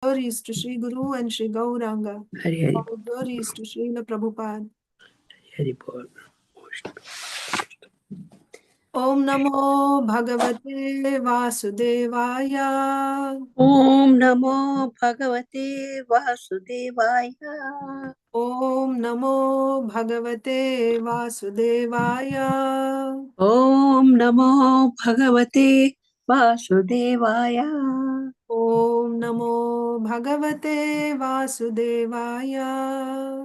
Glories to Sri Guru and Sri Gauranga. Hari Hari All glories to Srila Prabhupada. Hari Bol. Om Namo Bhagavate Vasudevaya. Om Namo Bhagavate Vasudevaya. Om Namo Bhagavate Vasudevaya. Om Namo Bhagavate Vasudevaya. Om Namo Bhagavate Vasudevaya.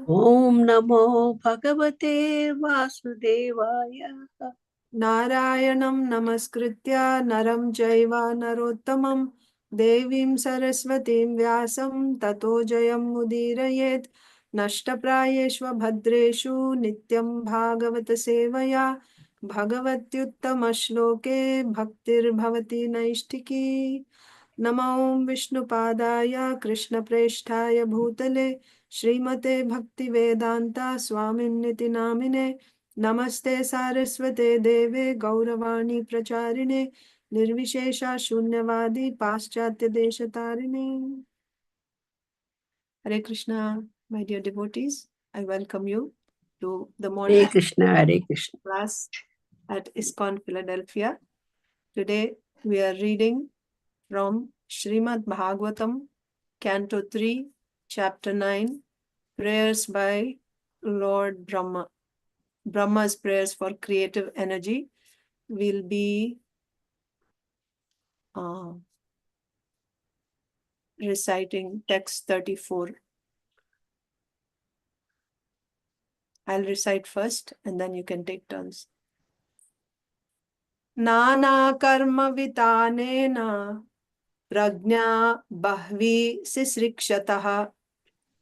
Om Namo Bhagavate Vasudevaya. Narayanam Namaskritya Naram Jaiva Narottamam Devim Saraswatim Vyasam Tato Jayam Mudirayet Nashtaprayeshva Bhadreshu Nityam Bhagavata Sevaya Bhagavatyuttama Shloke Bhaktir Bhavati Naishtiki Namo Vishnupadaya Krishna Presthaya Bhutale Srimate Bhakti Vedanta Swaminiti Namine नमस्ते सारस्वते देवे गौरवाणी प्रचारिणे निर्विशेषा शून्यवादी पाश्चात्य देशतारिणे Hare Krishna, my dear devotees, I welcome you to the Hare morning Krishna, Hare Krishna. class at ISKCON Philadelphia. Today we are reading from Srimad Bhagavatam, Canto 3, Chapter 9, Prayers by Lord Brahma. Brahma's prayers for creative energy. Will be reciting text 34. I'll recite first and then you can take turns. Nana karma vitanena prajna bahvi sisrikshataha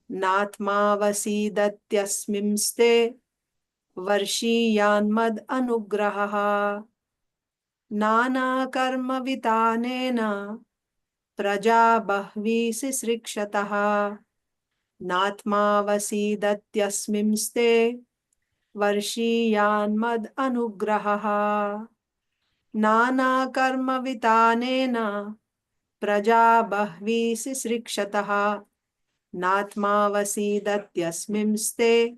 natma vasidatyasmimste varshiyanmad anugrahaha. Nana karma vitanena praja bahvi sisrikshataha natma vasidatyasmimste varshiyanmad anugrahaha. Nana karma vitanena praja bahvi sisrikshataha natma vasidatyasmimste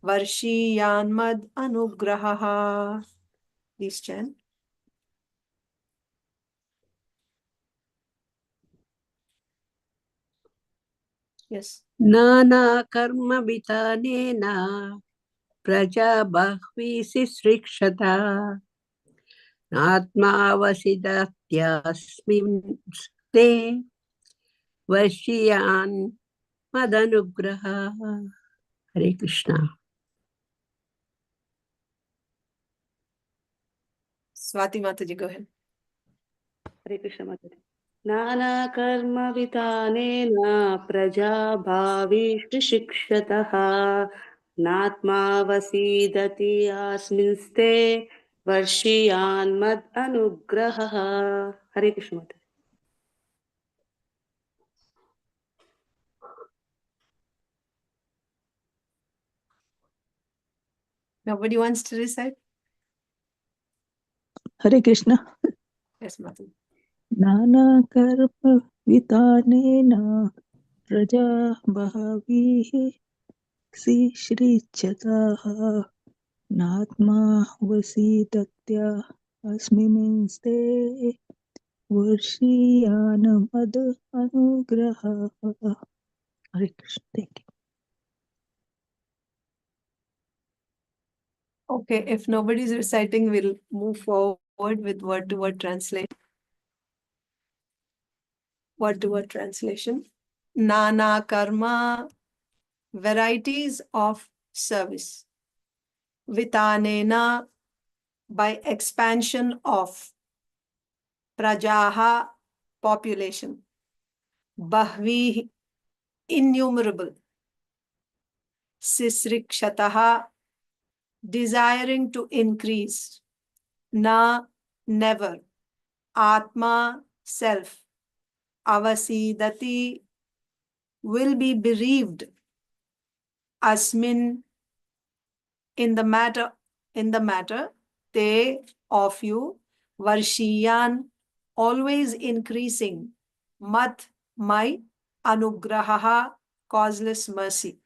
varshiyanmad anugrahaha. Please chant. Yes. Nana karma vitanena praja bahvi sisrikshata Atma vasidatyasmimste vashiyan madanugraha. Hare Krishna. Swati Mataji, go ahead. Hare Krishna Mataji. Nana karma vitanena praja bhavi shikshataha natma vasidati asminste varshiyan mad anugraha. Hare Krishna Mataji. Nobody wants to recite? Hare Krishna. Yes, Mataji. Nana karma vitanena praja bhavihi si shrichyataha natma vasitatya asmiminste varshiyanam ad anugraha. Hare Krishna. Thank you. Okay, if nobody's reciting, we'll move forward with word-to-word translation. Word-to-word translation. Nana karma, varieties of service. Vitanena, by expansion of. Prajaha, population. Bahvi, innumerable. Sisrikshataha, desiring to increase. Na, never. Atma, self. Avasidati, will be bereaved. Asmin, in the matter, te, of you. Varshiyan, always increasing. Mat, my. anugraha, causeless mercy.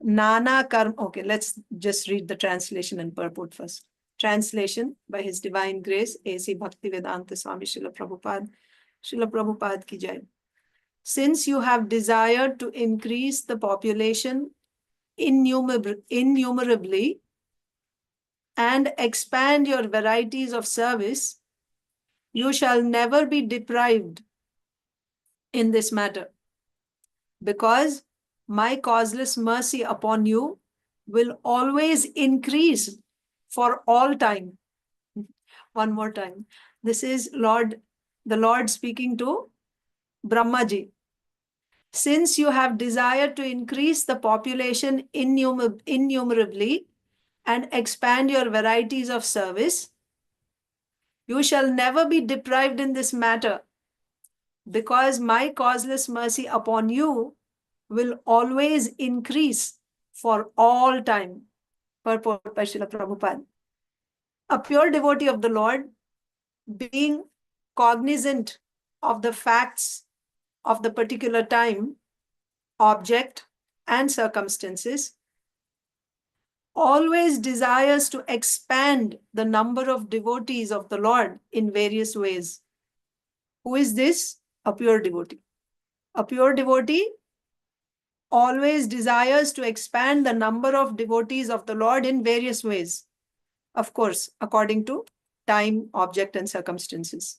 Nana karma. Okay, let's just read the translation and purport first. Translation by His Divine Grace, A.C. Bhaktivedanta Swami Srila Prabhupada. Srila Prabhupada ki jai. Since you have desired to increase the population innumerably and expand your varieties of service, you shall never be deprived in this matter, because my causeless mercy upon you will always increase for all time. One more time. This is the Lord speaking to Brahmaji. Since you have desired to increase the population innumerably and expand your varieties of service, you shall never be deprived in this matter, because my causeless mercy upon you will always increase for all time. Purport by Srila Prabhupada. A pure devotee of the Lord, being cognizant of the facts of the particular time, object, and circumstances, always desires to expand the number of devotees of the Lord in various ways. Who is this? A pure devotee. A pure devotee always desires to expand the number of devotees of the Lord in various ways. Of course, according to time, object, and circumstances.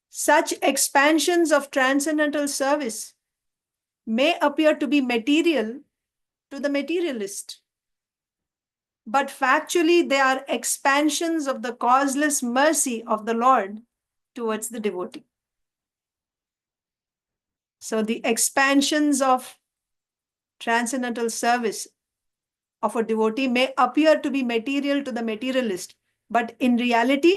Such expansions of transcendental service may appear to be material to the materialist, but factually they are expansions of the causeless mercy of the Lord towards the devotee. So the expansions of transcendental service of a devotee may appear to be material to the materialist, but in reality,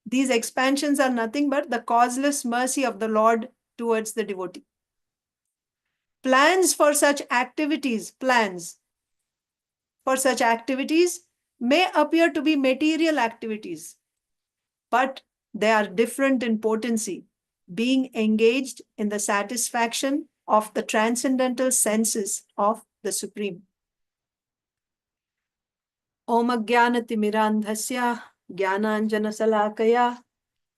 these expansions are nothing but the causeless mercy of the Lord towards the devotee. Plans for such activities may appear to be material activities, but they are different in potency, being engaged in the satisfaction of the transcendental senses of the Supreme. Om Ajnanatirmirandhasya Jnananjana Salakaya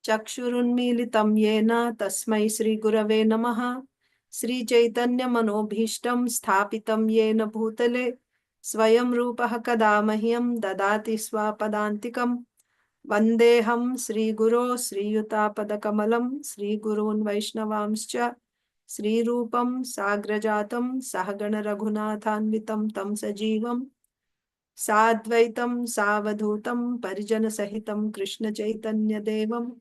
Chakshurunmilitam Yena Tasmai Sri Gurave Namaha Sri Chaitanya Manobhishtam Sthapitam Yena Bhutale Swayam Rupaha Kada Mahyam Dadati Swapadantikam Vandeham Sri Guru Sri Yutapada Kamalam Sri Gurun Vaishnavamscha Sri Rupam Sagrajatam Sahagana Raghunathanvitam Tam Sajivam Sadvaitam Savadhutam Parijana Sahitam Krishna Chaitanya Devam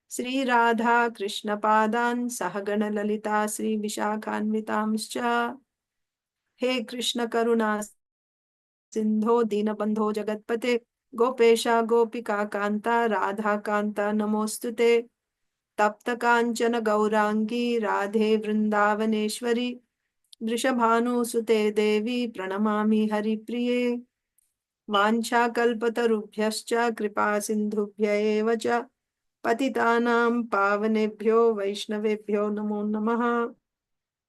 Sri Radha Krishna Padan Sahagana Lalita Sri Vishakhanvitamscha. He Krishna Karuna Sindho Dinabandho Jagatpate Gopesha Gopika Kanta Radha Kanta Namostute Tapta Kanchana Gaurangi Radhe Vrindavaneshwari Vrishabhanu Sute Devi Pranamami Hari Priye Vancha Kalpatarubhyascha Kripa Sindhubhya eva cha Patitanam Pavanebhyo Vaishnavebhyo Namo Namaha.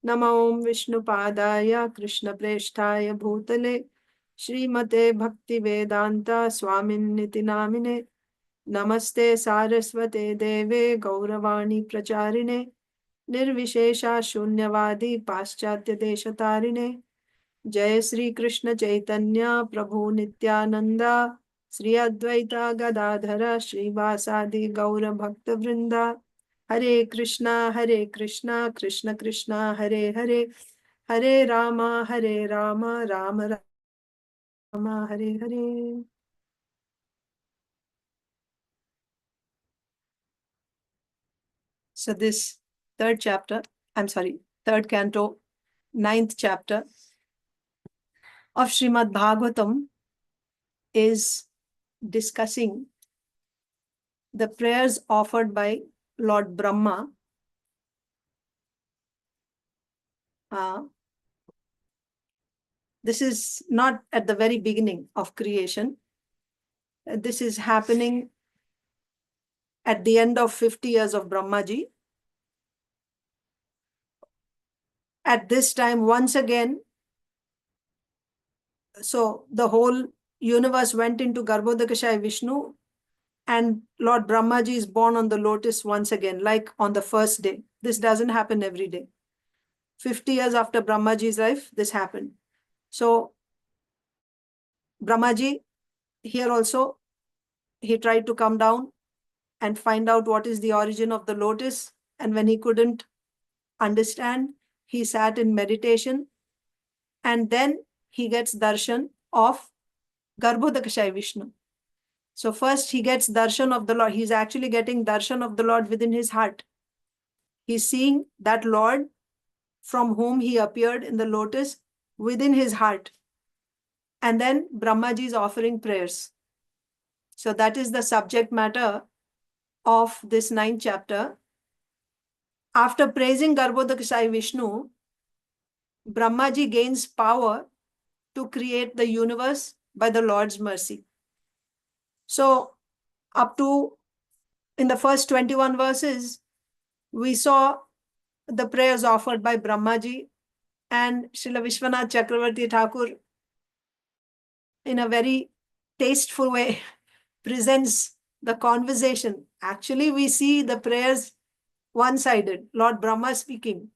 Namo Om Vishnu Padaya Krishna Presthaya Bhutale Srimate Bhakti Vedanta Swamin Niti Namine Namaste Saraswate Deve Gauravani Pracharine Nirvishesha Shunyavadi Paschatya Deshatarine Jai Sri Krishna Chaitanya Prabhu Nityananda Sri Advaita Gadadhara Srivasadi Gaura Bhakta Vrinda Hare Krishna Krishna Krishna Hare Hare Hare Rama Rama Rama Hare Hare. So this third canto, 9th chapter of Srimad Bhagavatam is discussing the prayers offered by Lord Brahma this is not at the very beginning of creation. This is happening at the end of 50 years of Brahmaji, at this time, once again, so the whole universe went into Garbhodakashaya Vishnu, and Lord Brahmaji is born on the lotus once again, like on the first day. This doesn't happen every day. 50 years after Brahmaji's life, this happened. So Brahmaji, here also, he tried to come down and find out what is the origin of the lotus. And when he couldn't understand, he sat in meditation, and then he gets darshan of Garbhodakashaya Vishnu. So first he gets darshan of the Lord. He's actually getting darshan of the Lord within his heart. He's seeing that Lord from whom he appeared in the lotus within his heart. And then Brahmaji is offering prayers. So that is the subject matter of this 9th chapter. After praising Garbhodakashaya Vishnu, Brahmaji gains power to create the universe by the Lord's mercy. So up to in the first 21 verses, we saw the prayers offered by Brahmaji, and Srila Vishwanath Chakravarti Thakur, in a very tasteful way, presents the conversation. Actually, we see the prayers one-sided, Lord Brahma speaking.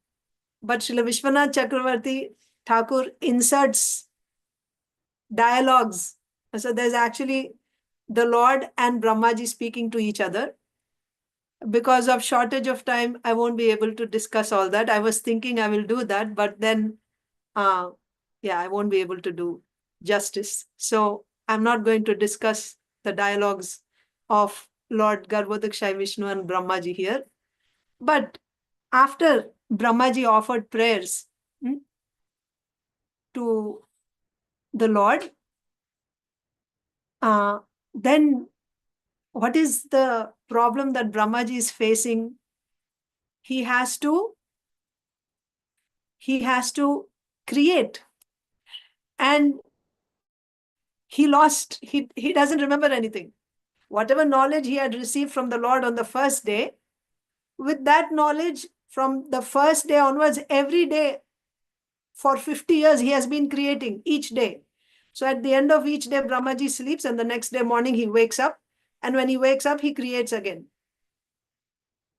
But Srila Vishwanath Chakravarti Thakur inserts dialogues. So there's actually the Lord and Brahmaji speaking to each other. Because of shortage of time, I won't be able to discuss all that. I was thinking I will do that, but then, I won't be able to do justice. So I'm not going to discuss the dialogues of Lord Garbhodakashaya Vishnu and Brahmaji here. But after Brahmaji offered prayers to the Lord, then what is the problem that Brahmaji is facing? He has to create. And he doesn't remember anything. Whatever knowledge he had received from the Lord on the first day, with that knowledge from the first day onwards, every day for 50 years, he has been creating each day. So at the end of each day, Brahmaji sleeps, and the next day morning he wakes up. And when he wakes up, he creates again.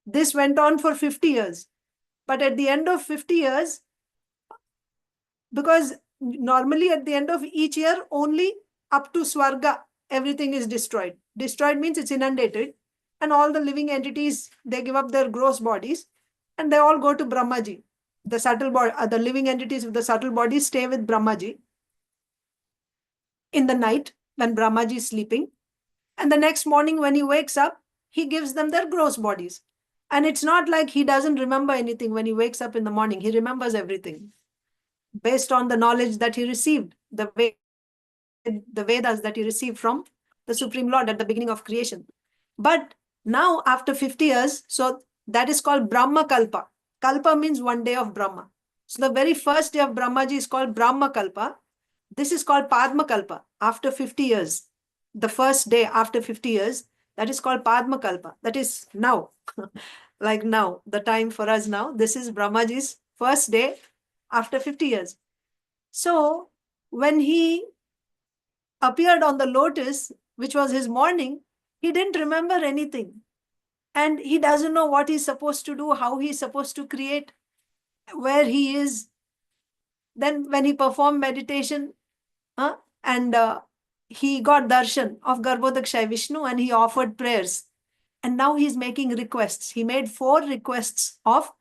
This went on for 50 years. But at the end of 50 years, because normally at the end of each year, only up to Swarga, everything is destroyed. Destroyed means it's inundated. And all the living entities, they give up their gross bodies and they all go to Brahmaji. The subtle body, the living entities with the subtle bodies stay with Brahmaji in the night when Brahmaji is sleeping. And the next morning when he wakes up, he gives them their gross bodies. And it's not like he doesn't remember anything when he wakes up in the morning. He remembers everything based on the knowledge that he received, the Vedas that he received from the Supreme Lord at the beginning of creation. But now after 50 years, so that is called Brahma Kalpa. Kalpa means one day of Brahma. So the very first day of Brahmaji is called Brahma Kalpa. This is called Padma Kalpa after 50 years. The first day after 50 years, that is called Padma Kalpa. That is now, like now, the time for us now. This is Brahmaji's first day after 50 years. So when he appeared on the lotus, which was his morning, he didn't remember anything. And he doesn't know what he's supposed to do, how he's supposed to create, where he is. Then when he performed meditation, and he got darshan of Garbhodakashaya Vishnu and he offered prayers. And now he's making requests. He made 4 requests of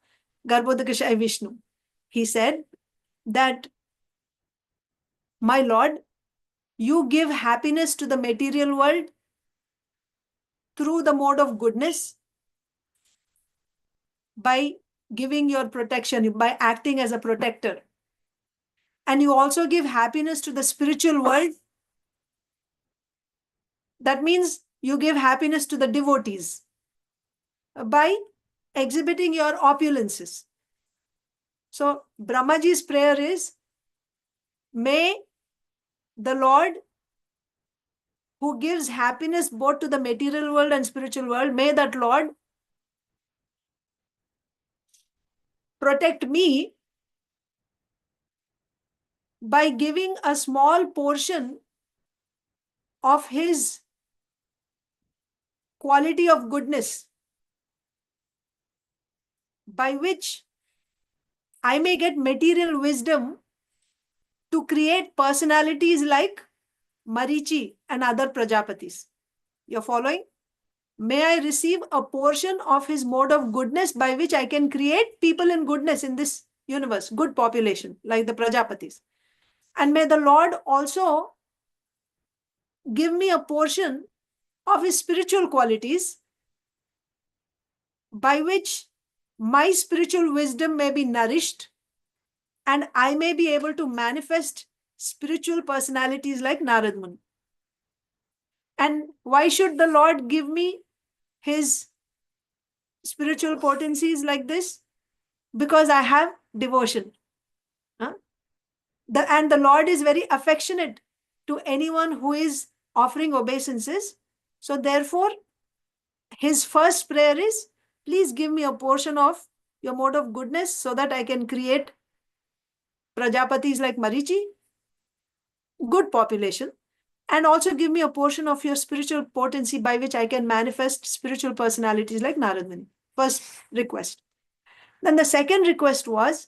Garbhodakashaya Vishnu. He said that, my Lord, you give happiness to the material world through the mode of goodness by giving your protection, by acting as a protector. And you also give happiness to the spiritual world. That means you give happiness to the devotees by exhibiting your opulences. So Brahmaji's prayer is, may the Lord, who gives happiness both to the material world and spiritual world, may that Lord protect me by giving a small portion of his quality of goodness, by which I may get material wisdom to create personalities like Marichi and other Prajapatis. You're following? May I receive a portion of his mode of goodness by which I can create people in goodness in this universe, good population like the Prajapatis. And may the Lord also give me a portion of his spiritual qualities by which my spiritual wisdom may be nourished and I may be able to manifest spiritual personalities like Narad Muni. And why should the Lord give me his spiritual potencies like this? Because I have devotion. And the Lord is very affectionate to anyone who is offering obeisances. So therefore, his first prayer is, please give me a portion of your mode of goodness so that I can create Prajapatis like Marichi, good population, and also give me a portion of your spiritual potency by which I can manifest spiritual personalities like Narad Muni. First request. Then the second request was,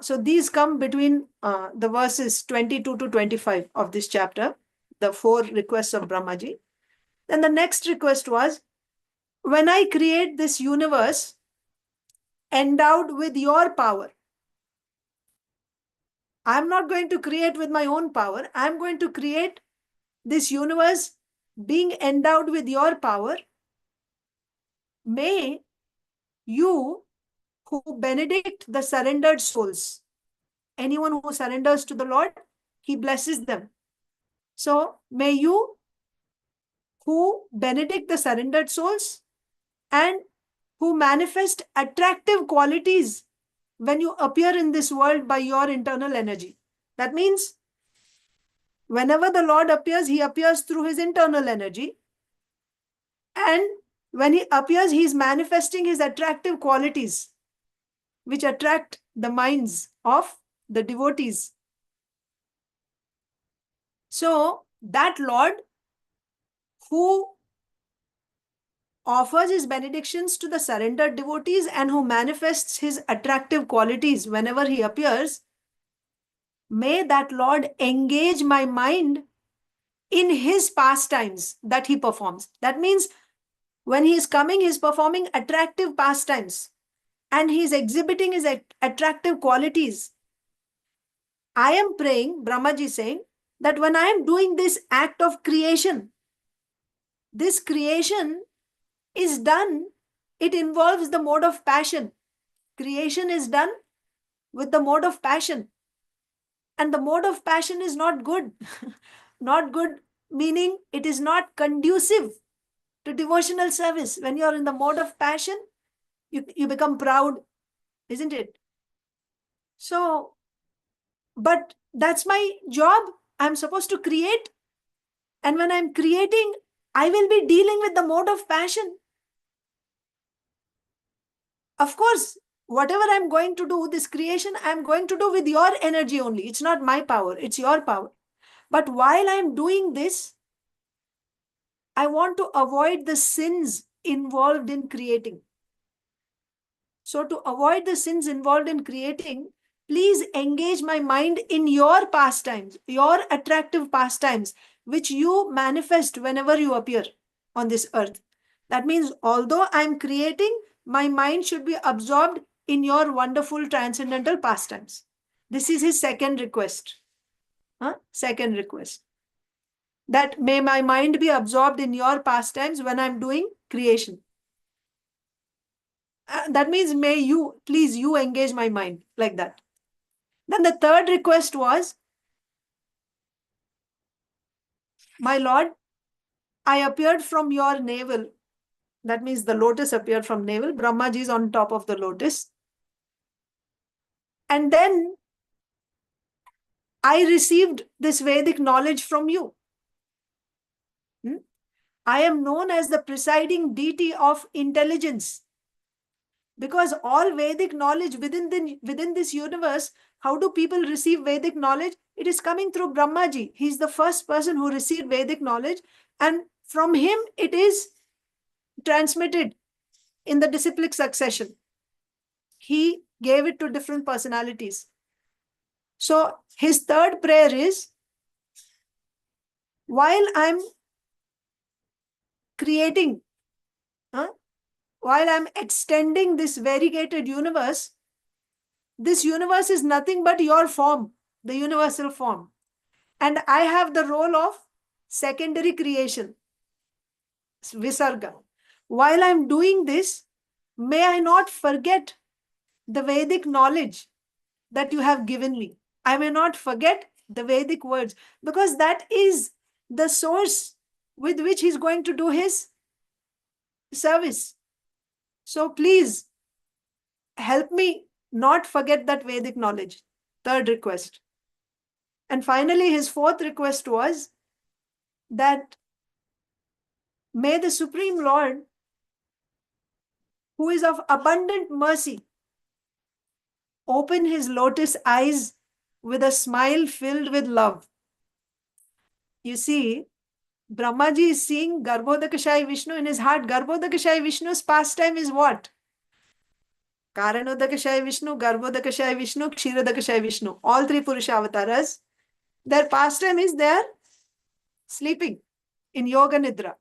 so these come between the verses 22 to 25 of this chapter, the 4 requests of Brahmaji. Then the next request was, when I create this universe endowed with your power, I'm not going to create with my own power. I'm going to create this universe being endowed with your power. May you, who benedict the surrendered souls, anyone who surrenders to the Lord, he blesses them. So may you, who benedict the surrendered souls and who manifest attractive qualities when you appear in this world by your internal energy. That means whenever the Lord appears, he appears through his internal energy. And when he appears, he is manifesting his attractive qualities, which attract the minds of the devotees. So that Lord who offers his benedictions to the surrendered devotees and who manifests his attractive qualities whenever he appears, may that Lord engage my mind in his pastimes that he performs. That means when he is coming, he is performing attractive pastimes and he is exhibiting his attractive qualities. I am praying, Brahmaji saying, that when I am doing this act of creation, this creation is done, it involves the mode of passion. Creation is done with the mode of passion. And the mode of passion is not good. Not good meaning it is not conducive to devotional service. When you're in the mode of passion, you become proud, isn't it? So, but that's my job. I'm supposed to create. And when I'm creating, I will be dealing with the mode of passion. Of course, whatever I'm going to do, this creation, I'm going to do with your energy only. It's not my power, it's your power. But while I'm doing this, I want to avoid the sins involved in creating. So to avoid the sins involved in creating, please engage my mind in your pastimes, your attractive pastimes, which you manifest whenever you appear on this earth. That means although I'm creating, my mind should be absorbed in your wonderful transcendental pastimes. This is his second request. Second request. That may my mind be absorbed in your pastimes when I'm doing creation. That means may you, please, you engage my mind like that. Then the third request was, my Lord, I appeared from your navel. That means the lotus appeared from navel. Brahmaji is on top of the lotus. And then I received this Vedic knowledge from you. I am known as the presiding deity of intelligence. Because all Vedic knowledge within this universe, how do people receive Vedic knowledge? It is coming through Brahmaji. He's the first person who received Vedic knowledge, and from him it is transmitted in the disciplic succession. He gave it to different personalities. So his third prayer is, while I'm creating, while I'm extending this variegated universe, this universe is nothing but your form, the universal form. And I have the role of secondary creation, Visarga. While I'm doing this, may I not forget the Vedic knowledge that you have given me. I may not forget the Vedic words, because that is the source with which he's going to do his service. So please help me not forget that Vedic knowledge. Third request. And finally, his fourth request was that may the Supreme Lord, who is of abundant mercy, open his lotus eyes with a smile filled with love. You see, Brahmaji is seeing Garbhodakashayi Vishnu in his heart. Garbhodakashayi Vishnu's pastime is what? Karanodakashayi Vishnu, Garbhodakashayi Vishnu, Kshirodakashayi Vishnu. All three Purusha avatars. Their pastime is they are sleeping in Yoga Nidra.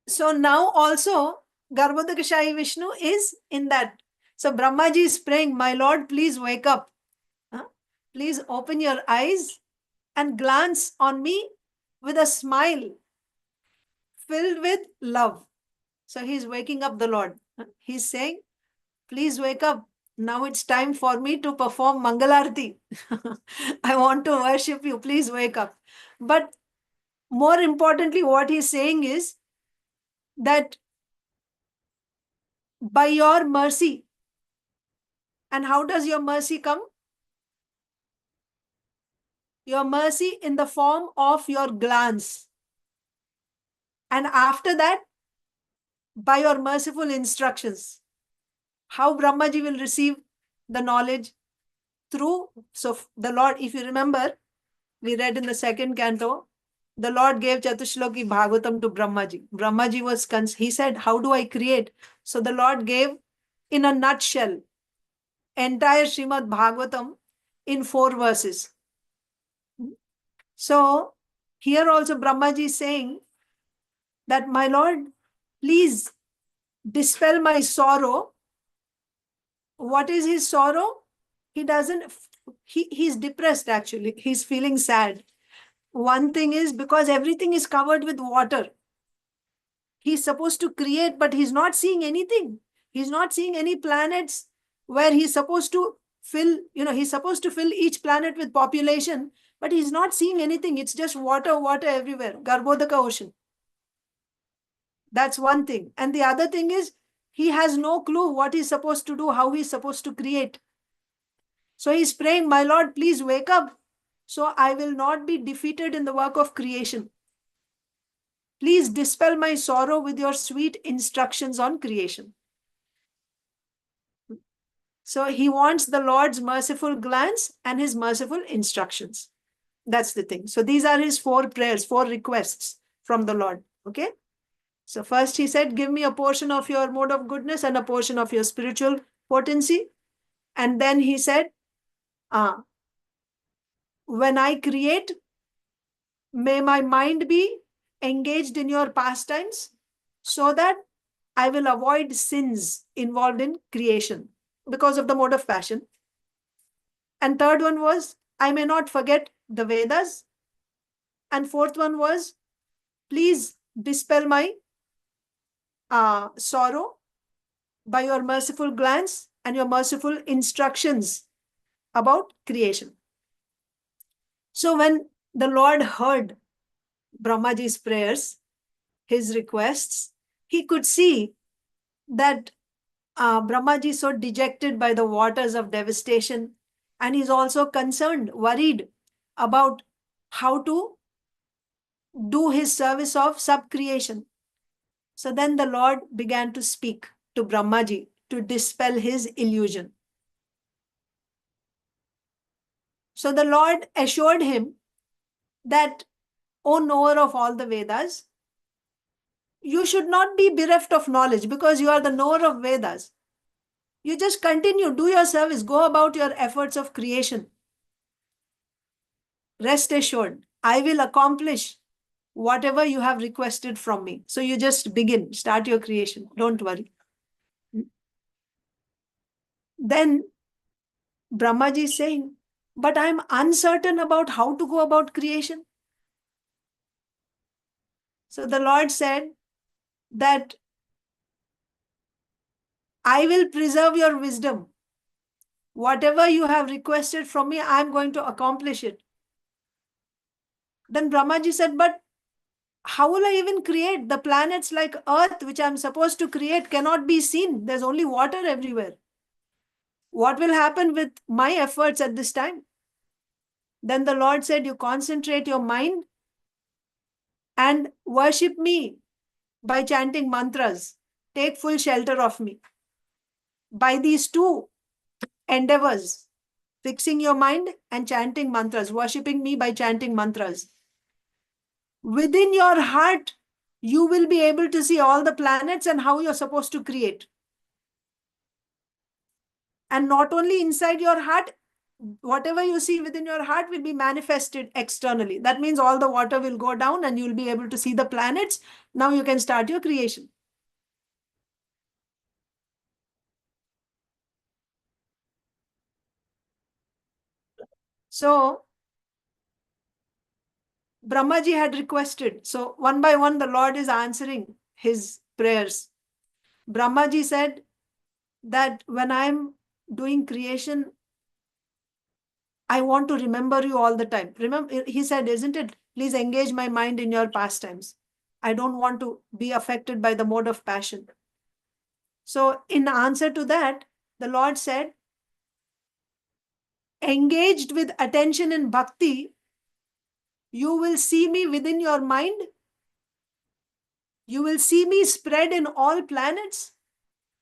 So now also Garbhodakashayi Vishnu is in that. So Brahmaji is praying, my Lord, please wake up. Please open your eyes and glance on me with a smile filled with love. So he's waking up the Lord. He's saying, please wake up. Now it's time for me to perform Mangalarti. I want to worship you. Please wake up. But more importantly, what he's saying is that by your mercy, and how does your mercy come? Your mercy in the form of your glance. And after that, by your merciful instructions. How Brahmaji will receive the knowledge? Through, so the Lord, if you remember, we read in the second canto, the Lord gave Chatushloki Bhagavatam to Brahmaji. Brahmaji was, he said, how do I create? So the Lord gave, in a nutshell, entire Srimad Bhagavatam in 4 verses. So here also Brahmaji is saying that, my Lord, please dispel my sorrow. What is his sorrow? He's depressed actually. He's feeling sad. One thing is because everything is covered with water. He's supposed to create, but he's not seeing anything. He's not seeing any planets where he's supposed to fill, he's supposed to fill each planet with population, but he's not seeing anything. It's just water, water everywhere. Garbhodaka ocean. That's one thing. And the other thing is, he has no clue what he's supposed to do, how he's supposed to create. So he's praying, my Lord, please wake up, so I will not be defeated in the work of creation. Please dispel my sorrow with your sweet instructions on creation. So he wants the Lord's merciful glance and his merciful instructions. That's the thing. So these are his 4 prayers, 4 requests from the Lord. Okay. So first he said, give me a portion of your mode of goodness and a portion of your spiritual potency. And then he said, when I create, may my mind be engaged in your pastimes so that I will avoid sins involved in creation because of the mode of passion. And third one was, I may not forget the Vedas. And fourth one was, please dispel my sorrow by your merciful glance and your merciful instructions about creation. So when the Lord heard Brahmaji's prayers, his requests, he could see that Brahmaji is so dejected by the waters of devastation, and he's also concerned, worried about how to do his service of sub-creation. So then the Lord began to speak to Brahmaji to dispel his illusion. So the Lord assured him that, O knower of all the Vedas, you should not be bereft of knowledge because you are the knower of Vedas. You just continue, do your service, go about your efforts of creation. Rest assured, I will accomplish whatever you have requested from me. So you just begin, start your creation. Don't worry. Then Brahmaji is saying, but I'm uncertain about how to go about creation. So the Lord said that I will preserve your wisdom. Whatever you have requested from me, I'm going to accomplish it. Then Brahmaji said, but how will I even create? The planets like Earth, which I'm supposed to create, cannot be seen. There's only water everywhere. What will happen with my efforts at this time? Then the Lord said, you concentrate your mind and worship me by chanting mantras. Take full shelter of me. By these two endeavors, fixing your mind and chanting mantras, worshipping me by chanting mantras. Within your heart, you will be able to see all the planets and how you're supposed to create. And not only inside your heart, whatever you see within your heart will be manifested externally. That means all the water will go down and you'll be able to see the planets. Now you can start your creation. So Brahmaji had requested. So one by one, the Lord is answering his prayers. Brahmaji said that when I'm doing creation, I want to remember you all the time. Remember, he said, isn't it? Please engage my mind in your pastimes. I don't want to be affected by the mode of passion. So in answer to that, the Lord said, engaged with attention in bhakti, you will see me within your mind. You will see me spread in all planets.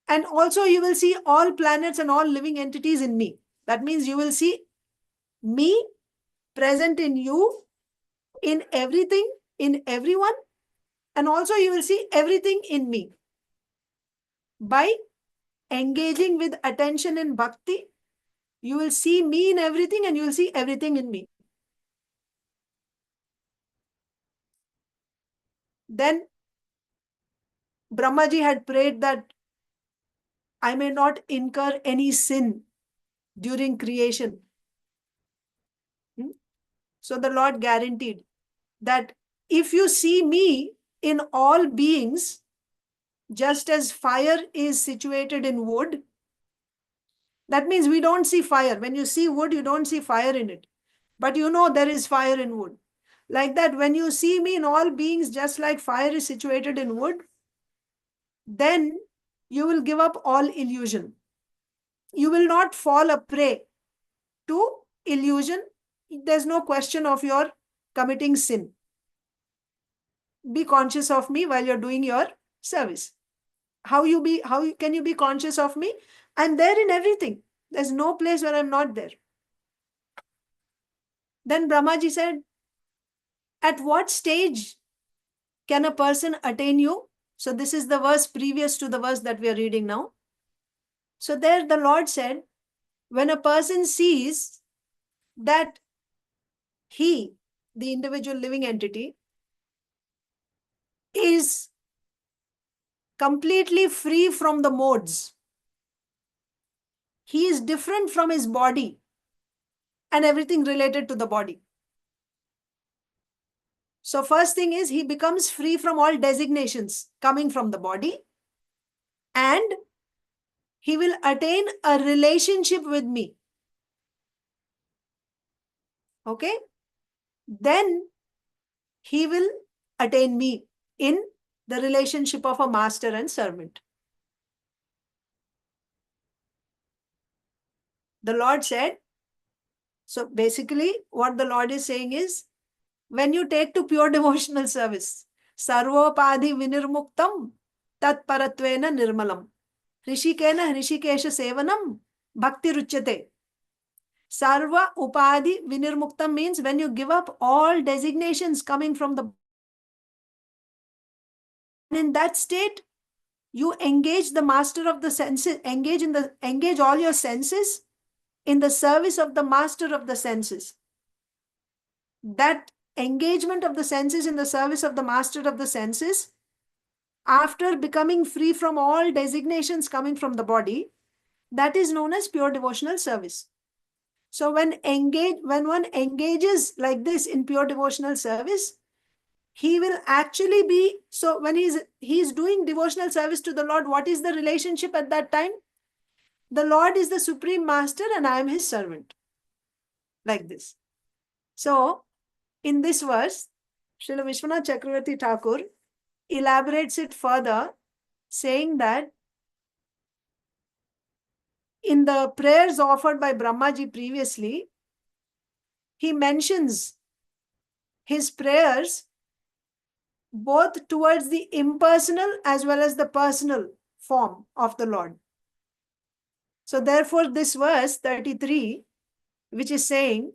And also you will see all planets and all living entities in me. That means you will see me present in you, in everything, in everyone. And also you will see everything in me. By engaging with attention in bhakti, you will see me in everything and you will see everything in me. Then Brahmaji had prayed that I may not incur any sin during creation. So the Lord guaranteed that if you see me in all beings, just as fire is situated in wood, that means we don't see fire. When you see wood, you don't see fire in it. But you know there is fire in wood. Like that, when you see me in all beings, just like fire is situated in wood, then you will give up all illusion. You will not fall a prey to illusion. There's no question of your committing sin. Be conscious of me while you're doing your service. How can you be conscious of me? I'm there in everything. There's no place where I'm not there. Then Brahmaji said, at what stage can a person attain you? So this is the verse previous to the verse that we are reading now. So there the Lord said, when a person sees that he, the individual living entity, is completely free from the modes. He is different from his body and everything related to the body. So first thing is he becomes free from all designations coming from the body, and he will attain a relationship with me. Okay? Then he will attain me in the relationship of a master and servant. The Lord said, so basically what the Lord is saying is, when you take to pure devotional service, sarvopadhi vinirmuktam tat paratvena nirmalam. Hrishikena hrishikesha sevanam bhakti ruchyate. Sarva upadi vinirmuktam means when you give up all designations coming from the. In that state, you engage the master of the senses, engage all your senses in the service of the master of the senses. That engagement of the senses in the service of the master of the senses, after becoming free from all designations coming from the body, that is known as pure devotional service. So when one engages like this in pure devotional service, he will actually be, so when he's doing devotional service to the Lord, what is the relationship at that time? The Lord is the supreme master and I am his servant. Like this. So in this verse, Srila Vishwanath Chakravarti Thakur elaborates it further, saying that in the prayers offered by Brahmaji previously, he mentions his prayers both towards the impersonal as well as the personal form of the Lord. So therefore, this verse 33, which is saying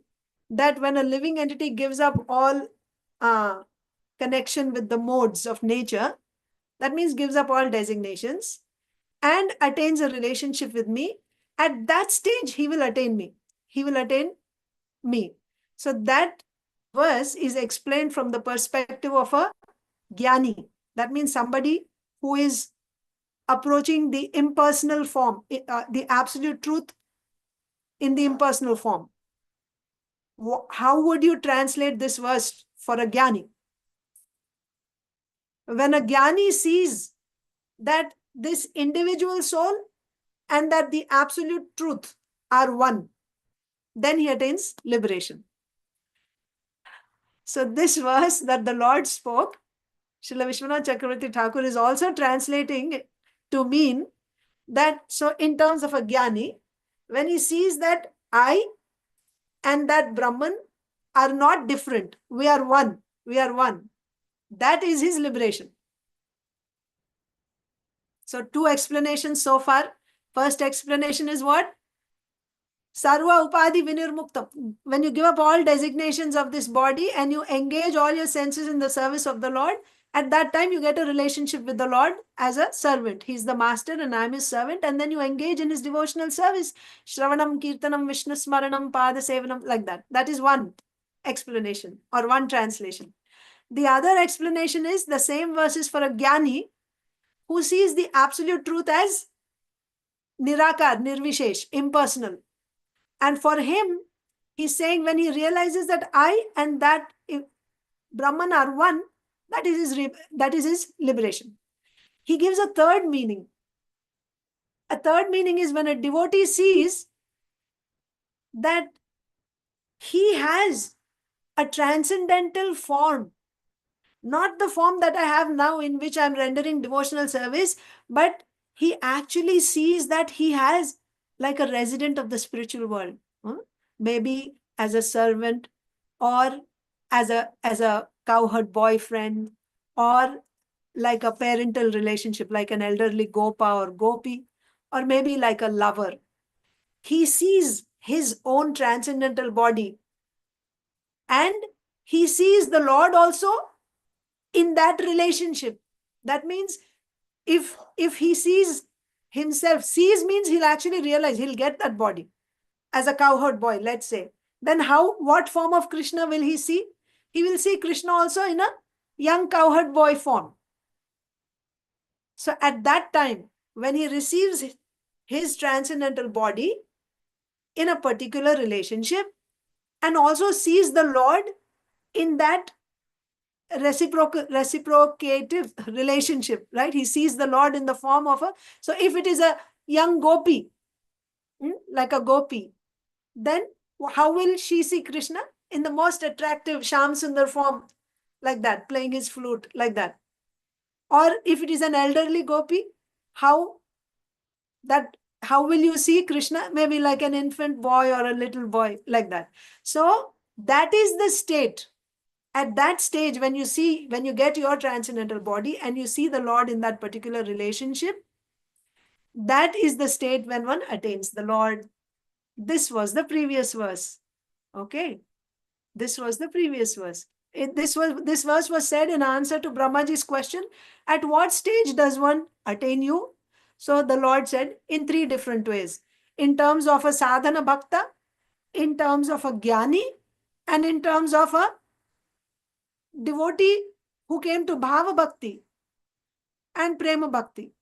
that when a living entity gives up all connection with the modes of nature, that means gives up all designations and attains a relationship with me, at that stage, he will attain me. He will attain me. So that verse is explained from the perspective of a Jnani. That means somebody who is approaching the impersonal form, the absolute truth in the impersonal form. How would you translate this verse for a Jnani? When a Jnani sees that this individual soul and that the absolute truth are one, then he attains liberation. So this verse that the Lord spoke, Srila Vishwanath Chakravarti Thakur is also translating to mean that, so in terms of a Jnani, when he sees that I and that Brahman are not different, we are one, that is his liberation. So two explanations so far. First explanation is what? Sarva upadi vinirmuktam. When you give up all designations of this body and you engage all your senses in the service of the Lord, at that time you get a relationship with the Lord as a servant. He's the master and I am his servant, and then you engage in his devotional service. Shravanam, Kirtanam, Vishnu Smaranam, Pada Sevanam, like that. That is one explanation or one translation. The other explanation is the same verses for a Jnani who sees the absolute truth as Nirakar, Nirvishesh, impersonal. And for him, he's saying when he realizes that I and that Brahman are one, that is his liberation. He gives a third meaning. A third meaning is when a devotee sees that he has a transcendental form, not the form that I have now in which I'm rendering devotional service, but he actually sees that he has like a resident of the spiritual world, maybe as a servant or as a cowherd boyfriend, or like a parental relationship, like an elderly gopa or gopi, or maybe like a lover. He sees his own transcendental body and he sees the Lord also in that relationship. That means if he sees himself, sees means he'll actually realize, he'll get that body as a cowherd boy, let's say. Then what form of Krishna will he see? He will see Krishna also in a young cowherd boy form. So at that time, when he receives his transcendental body in a particular relationship and also sees the Lord in that reciprocative relationship, right? He sees the Lord in the form of so if it is a young gopi, like a gopi, then how will she see Krishna? In the most attractive Shyam Sundar form, like that, playing his flute, like that. Or if it is an elderly gopi, how will you see Krishna? Maybe like an infant boy or a little boy, like that. So that is the state At that stage, when you get your transcendental body and you see the Lord in that particular relationship, that is the state when one attains the Lord. This was the previous verse. Okay. This was the previous verse. This verse was said in answer to Brahmaji's question, at what stage does one attain you? So the Lord said in 3 different ways. In terms of a sadhana bhakta, in terms of a jnani, and in terms of a devotee who came to bhava bhakti and prema bhakti.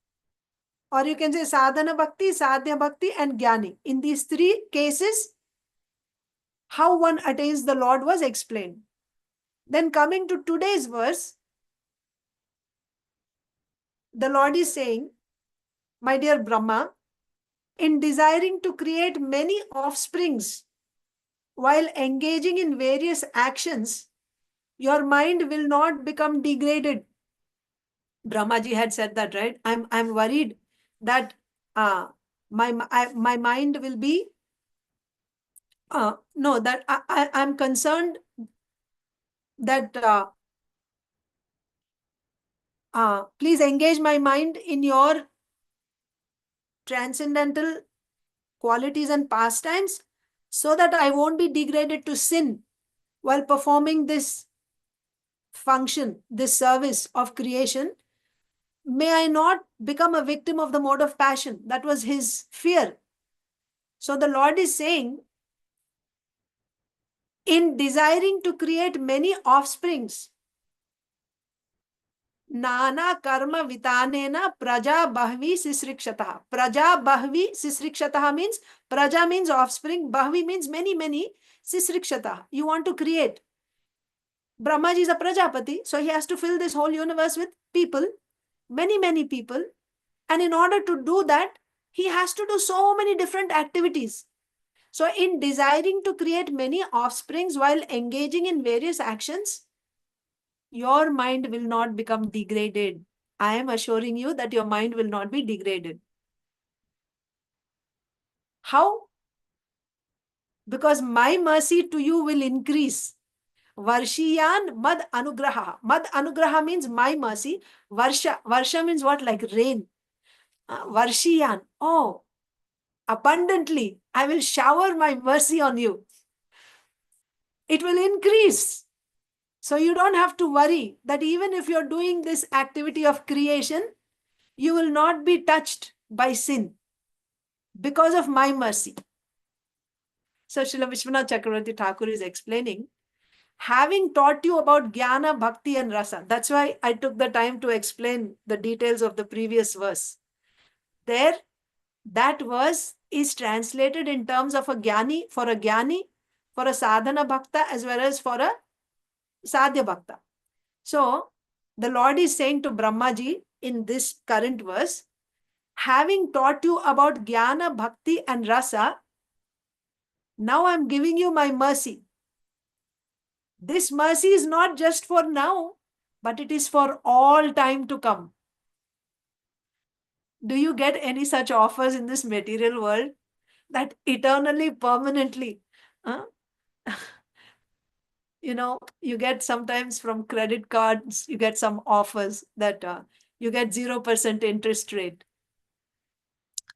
Or you can say sadhana bhakti, sadhya bhakti, and jnani. In these 3 cases, how one attains the Lord was explained. Then coming to today's verse, the Lord is saying, my dear Brahma, in desiring to create many offsprings while engaging in various actions, your mind will not become degraded. Brahmaji had said that, right? I'm worried that my mind will be no, that I'm concerned that please engage my mind in your transcendental qualities and pastimes so that I won't be degraded to sin while performing this function, this service of creation. May I not become a victim of the mode of passion. That was his fear. So the Lord is saying, in desiring to create many offsprings, Nana karma vitanena praja bahvi sisrikshataha. Praja bahvi sisrikshataha means, praja means offspring, bahvi means many, many, sisrikshataha. You want to create. Brahmaji is a Prajapati, so he has to fill this whole universe with people, many, many people. And in order to do that, he has to do so many different activities. So in desiring to create many offsprings while engaging in various actions, your mind will not become degraded. I am assuring you that your mind will not be degraded. How? Because my mercy to you will increase. Varshiyan mad anugraha. Mad anugraha means my mercy. Varsha means what? Like rain. Varshiyan. Oh, abundantly. I will shower my mercy on you. It will increase. So you don't have to worry that even if you're doing this activity of creation, you will not be touched by sin because of my mercy. So Srila Vishwanath Chakravarti Thakur is explaining, having taught you about Jnana, Bhakti and Rasa, that's why I took the time to explain the details of the previous verse. There, that verse is translated in terms of a Jnani, for a Sadhana Bhakta as well as for a Sadhya Bhakta. So, the Lord is saying to Brahmaji in this current verse, having taught you about Jnana, Bhakti and Rasa, now I'm giving you my mercy. This mercy is not just for now, but it is for all time to come. Do you get any such offers in this material world that eternally, permanently, you get sometimes from credit cards, you get some offers that you get 0% interest rate.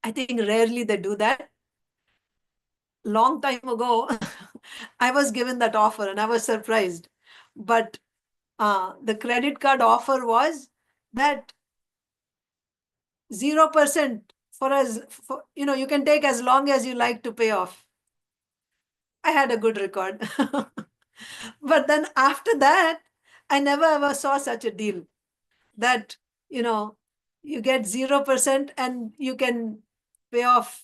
I think rarely they do that. Long time ago, I was given that offer and I was surprised. But the credit card offer was that 0% you can take as long as you like to pay off. I had a good record. But then after that, I never ever saw such a deal that, you get 0% and you can pay off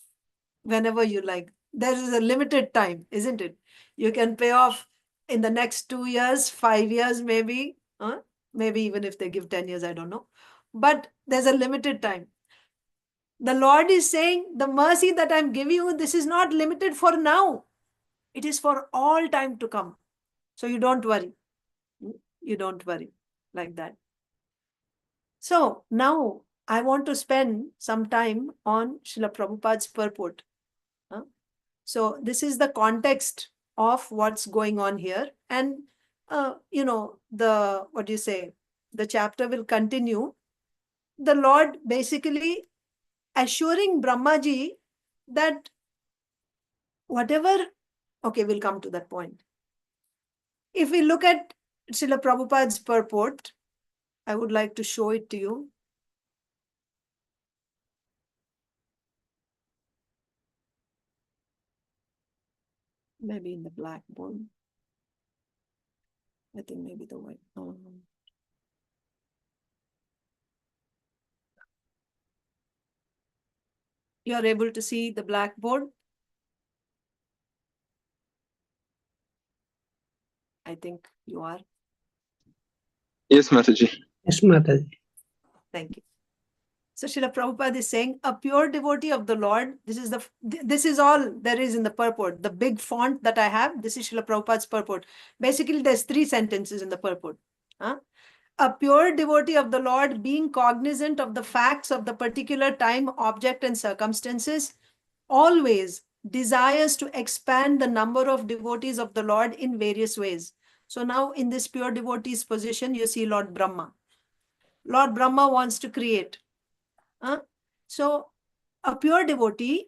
whenever you like. There is a limited time, isn't it? You can pay off in the next 2 years, 5 years, maybe. Maybe even if they give 10 years, I don't know. But there's a limited time. The Lord is saying, the mercy that I'm giving you, this is not limited for now. It is for all time to come. So you don't worry. You don't worry like that. So now I want to spend some time on Srila Prabhupada's purport. So this is the context of what's going on here. And what do you say? The chapter will continue. The Lord basically assuring Brahmaji that whatever, okay, we'll come to that point. If we look at Srila Prabhupada's purport, I would like to show it to you. Maybe in the blackboard. I think maybe the white. No. You are able to see the blackboard? I think you are. Yes, Mataji. Yes, Mataji. Thank you. So Srila Prabhupada is saying, a pure devotee of the Lord, this is all there is in the purport. The big font that I have, this is Srila Prabhupada's purport. Basically, there's 3 sentences in the purport. A pure devotee of the Lord, being cognizant of the facts of the particular time, object, and circumstances, always desires to expand the number of devotees of the Lord in various ways. So now in this pure devotee's position, you see Lord Brahma. Lord Brahma wants to create. So a pure devotee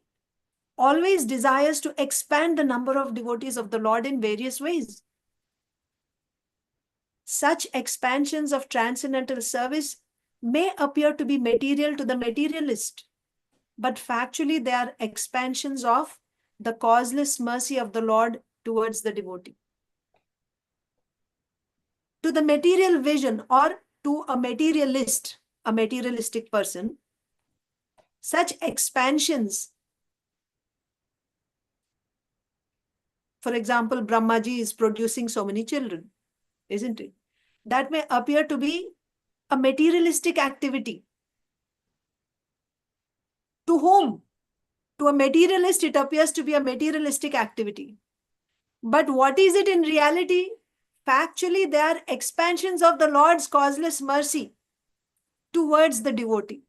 always desires to expand the number of devotees of the Lord in various ways. Such expansions of transcendental service may appear to be material to the materialist, but factually they are expansions of the causeless mercy of the Lord towards the devotee. To the material vision or to a materialist, a materialistic person, such expansions, for example, Brahmaji is producing so many children, isn't it? That may appear to be a materialistic activity. To whom? To a materialist, it appears to be a materialistic activity. But what is it in reality? Factually, they are expansions of the Lord's causeless mercy towards the devotee.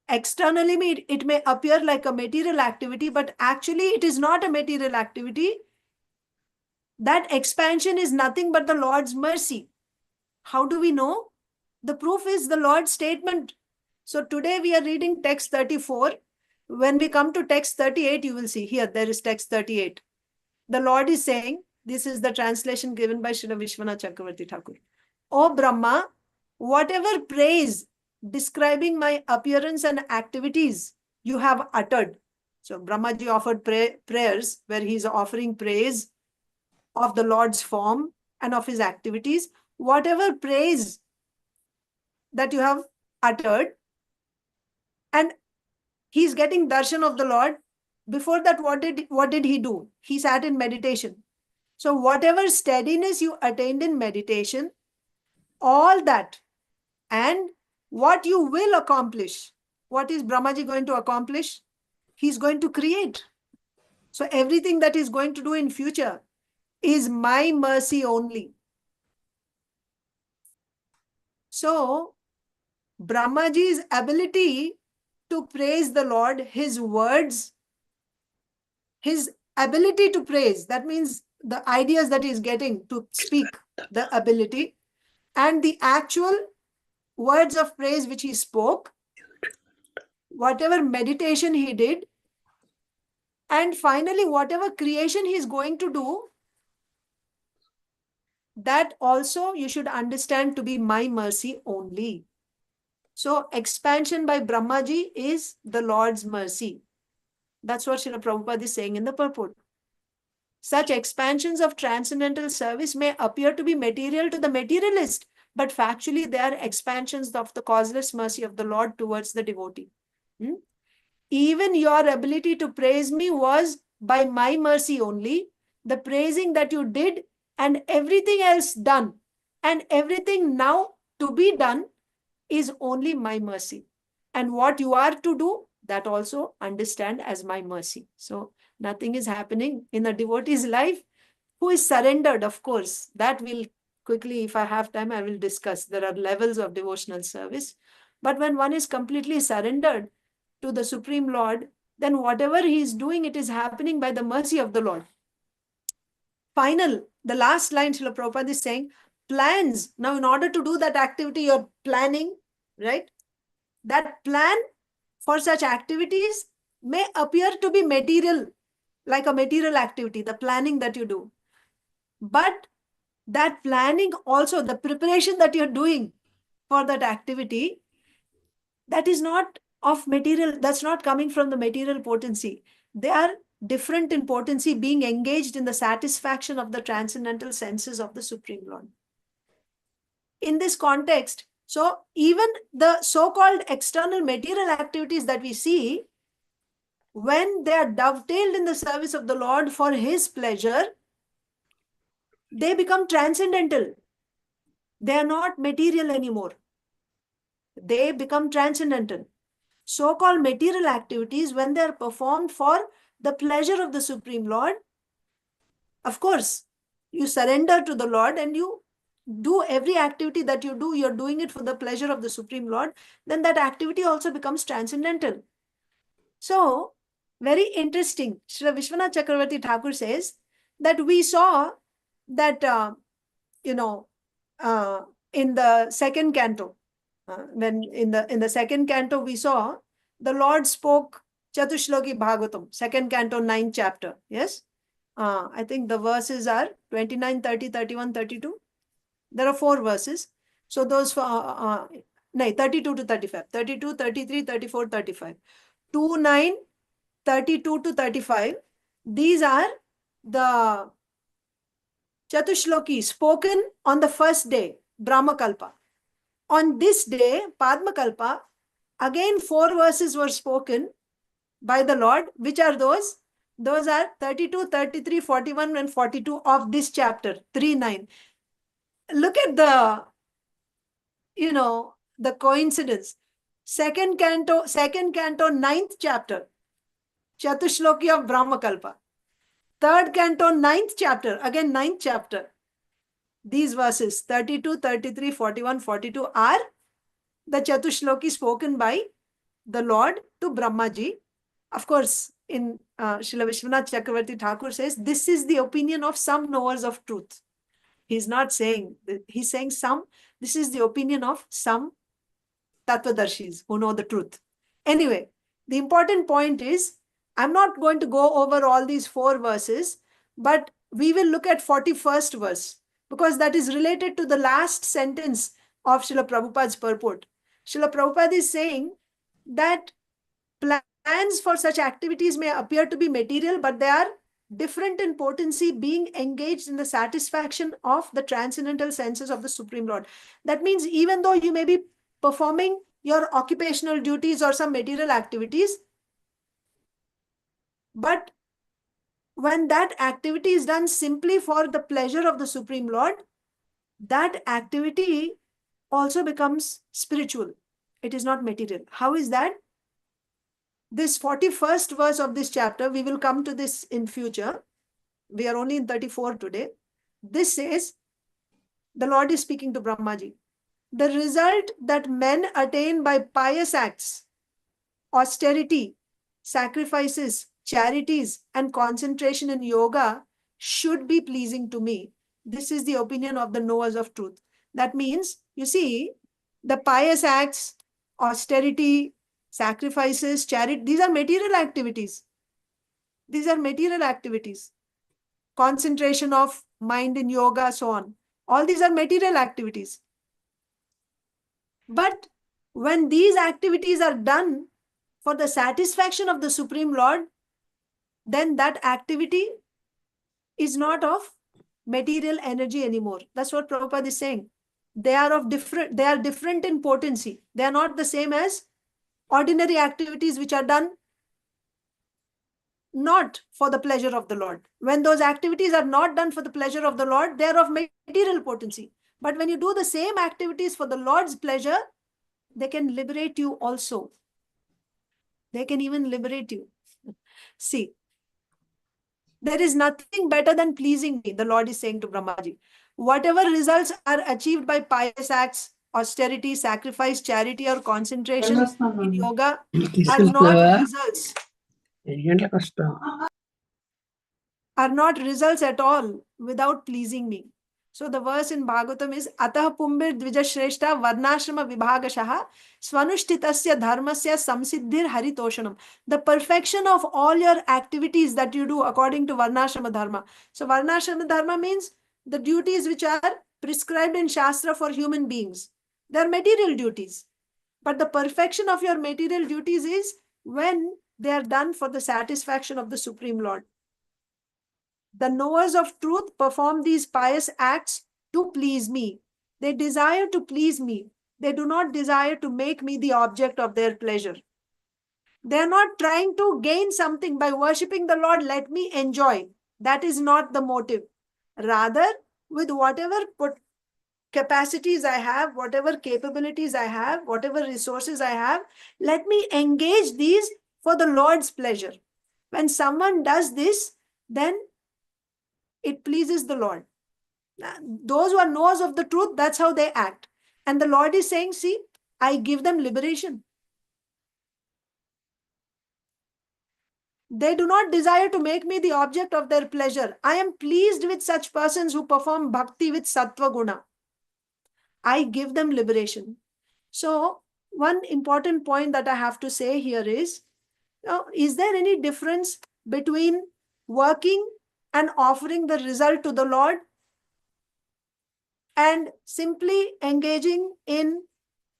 Externally, it may appear like a material activity, but actually it is not a material activity. That expansion is nothing but the Lord's mercy. How do we know? The proof is the Lord's statement. So today we are reading text 34. When we come to text 38, you will see here, there is text 38. The Lord is saying, this is the translation given by Srila Vishwanath Chakravarti Thakur. O Brahma, whatever praise describing my appearance and activities you have uttered. So Brahmaji offered prayers where he is offering praise of the Lord's form and of his activities. Whatever praise that you have uttered, and he is getting darshan of the Lord. Before that, what did he do? He sat in meditation. So whatever steadiness you attained in meditation, all that, and what you will accomplish, what is Brahmaji going to accomplish? He's going to create. So everything that he's going to do in future is my mercy only. So Brahmaji's ability to praise the Lord, his words, his ability to praise, that means the ideas that he's getting to speak, the ability, and the actual words of praise which he spoke, whatever meditation he did, and finally whatever creation he's going to do, that also you should understand to be my mercy only. So expansion by Brahmaji is the Lord's mercy. That's what Srila Prabhupada is saying in the purport. Such expansions of transcendental service may appear to be material to the materialist, but factually they are expansions of the causeless mercy of the Lord towards the devotee. Even your ability to praise me was by my mercy only. The praising that you did and everything else done and everything now to be done is only my mercy. And what you are to do, that also understand as my mercy. So nothing is happening in a devotee's life who is surrendered, of course. That will quickly, if I have time, I will discuss. There are levels of devotional service. But when one is completely surrendered to the Supreme Lord, then whatever he is doing, it is happening by the mercy of the Lord. the last line, Srila Prabhupada is saying, plans. Now, in order to do that activity, you're planning, right? That plan for such activities may appear to be material, like a material activity, the planning that you do. But that planning also, the preparation that you're doing for that activity, that is not of material, that's not coming from the material potency. They are different in potency, being engaged in the satisfaction of the transcendental senses of the Supreme Lord. In this context, so even the so-called external material activities that we see, when they are dovetailed in the service of the Lord for His pleasure, they become transcendental. They are not material anymore. They become transcendental. So-called material activities, when they are performed for the pleasure of the Supreme Lord, of course, you surrender to the Lord and you do every activity that you do, you're doing it for the pleasure of the Supreme Lord, then that activity also becomes transcendental. So, very interesting. Srila Vishwanath Chakravarti Thakur says that we saw that, in the second canto, when in the second canto we saw the Lord spoke Chatushloki Bhagavatam, second canto, 9th chapter. Yes, I think the verses are 29, 30, 31, 32. There are 4 verses. So those 32 to 35, 32, 33, 34, 35, 2, 9, 32 to 35. These are the Chatushloki spoken on the first day, Brahmakalpa. On this day, Padmakalpa, again 4 verses were spoken by the Lord. Which are those? Those are 32, 33, 41 and 42 of this chapter, 3, 9. Look at the, the coincidence. Second canto, 9th chapter, Chatushloki of Brahmakalpa. Third canto, 9th chapter, again 9th chapter. These verses, 32, 33, 41, 42 are the Chatushloki spoken by the Lord to Brahmaji. Of course, in Srila Vishwanath Chakravarti Thakur says, this is the opinion of some knowers of truth. He's not saying, he's saying this is the opinion of some Tattvadarshis who know the truth. Anyway, the important point is, I'm not going to go over all these 4 verses, but we will look at 41st verse, because that is related to the last sentence of Srila Prabhupada's purport. Srila Prabhupada is saying that plans for such activities may appear to be material, but they are different in potency, being engaged in the satisfaction of the transcendental senses of the Supreme Lord. That means even though you may be performing your occupational duties or some material activities, but when that activity is done simply for the pleasure of the Supreme Lord, that activity also becomes spiritual. It is not material. How is that? This 41st verse of this chapter, we will come to this in future. We are only in 34 today. This says, the Lord is speaking to Brahmaji. The result that men attain by pious acts, austerity, sacrifices, charities, and concentration in yoga should be pleasing to me. This is the opinion of the knowers of truth. That means, you see, the pious acts, austerity, sacrifices, charity, these are material activities. These are material activities. Concentration of mind in yoga, so on. All these are material activities. But when these activities are done for the satisfaction of the Supreme Lord, then that activity is not of material energy anymore. That's what Prabhupada is saying. They are different in potency. They are not the same as ordinary activities which are done not for the pleasure of the Lord. When those activities are not done for the pleasure of the Lord, they are of material potency. But when you do the same activities for the Lord's pleasure, they can liberate you also. They can even liberate you. See, there is nothing better than pleasing me, the Lord is saying to Brahmaji. Whatever results are achieved by pious acts, austerity, sacrifice, charity, or concentration in yoga are not results. are not results at all without pleasing me. So the verse in Bhagavatam is Atah Pumbir Dvijashreshta Varnashrama Vibhagashaha Swanushthitasya Dharmasya Samsiddhir Haritoshanam. The perfection of all your activities that you do according to Varnashrama Dharma. So Varnashrama Dharma means the duties which are prescribed in Shastra for human beings. They are material duties. But the perfection of your material duties is when they are done for the satisfaction of the Supreme Lord. The knowers of truth perform these pious acts to please me. They desire to please me. They do not desire to make me the object of their pleasure. They are not trying to gain something by worshipping the Lord. Let me enjoy. That is not the motive. Rather, with whatever capacities I have, whatever capabilities I have, whatever resources I have, let me engage these for the Lord's pleasure. When someone does this, then it pleases the Lord. Those who are knowers of the truth, that's how they act. And the Lord is saying, see, I give them liberation. They do not desire to make me the object of their pleasure. I am pleased with such persons who perform bhakti with sattva guna. I give them liberation. So, one important point that I have to say here is there any difference between working and offering the result to the Lord and simply engaging in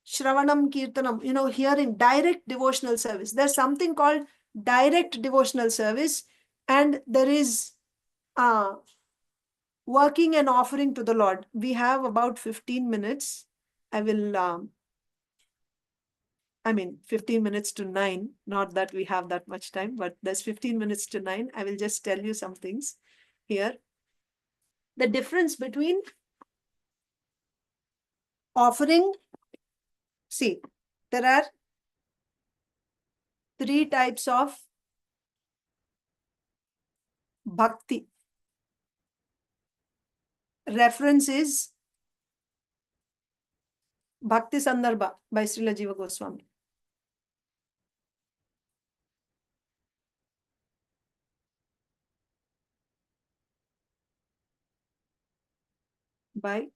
Shravanam Kirtanam, hearing direct devotional service? There's something called direct devotional service, and there is working and offering to the Lord. We have about 15 minutes. I will, 15 minutes to 9. Not that we have that much time, but there's 15 minutes to 9. I will just tell you some things here. The difference between offering, see, there are 3 types of bhakti. Reference is Bhakti Sandarbha by Srila Jiva Goswami. By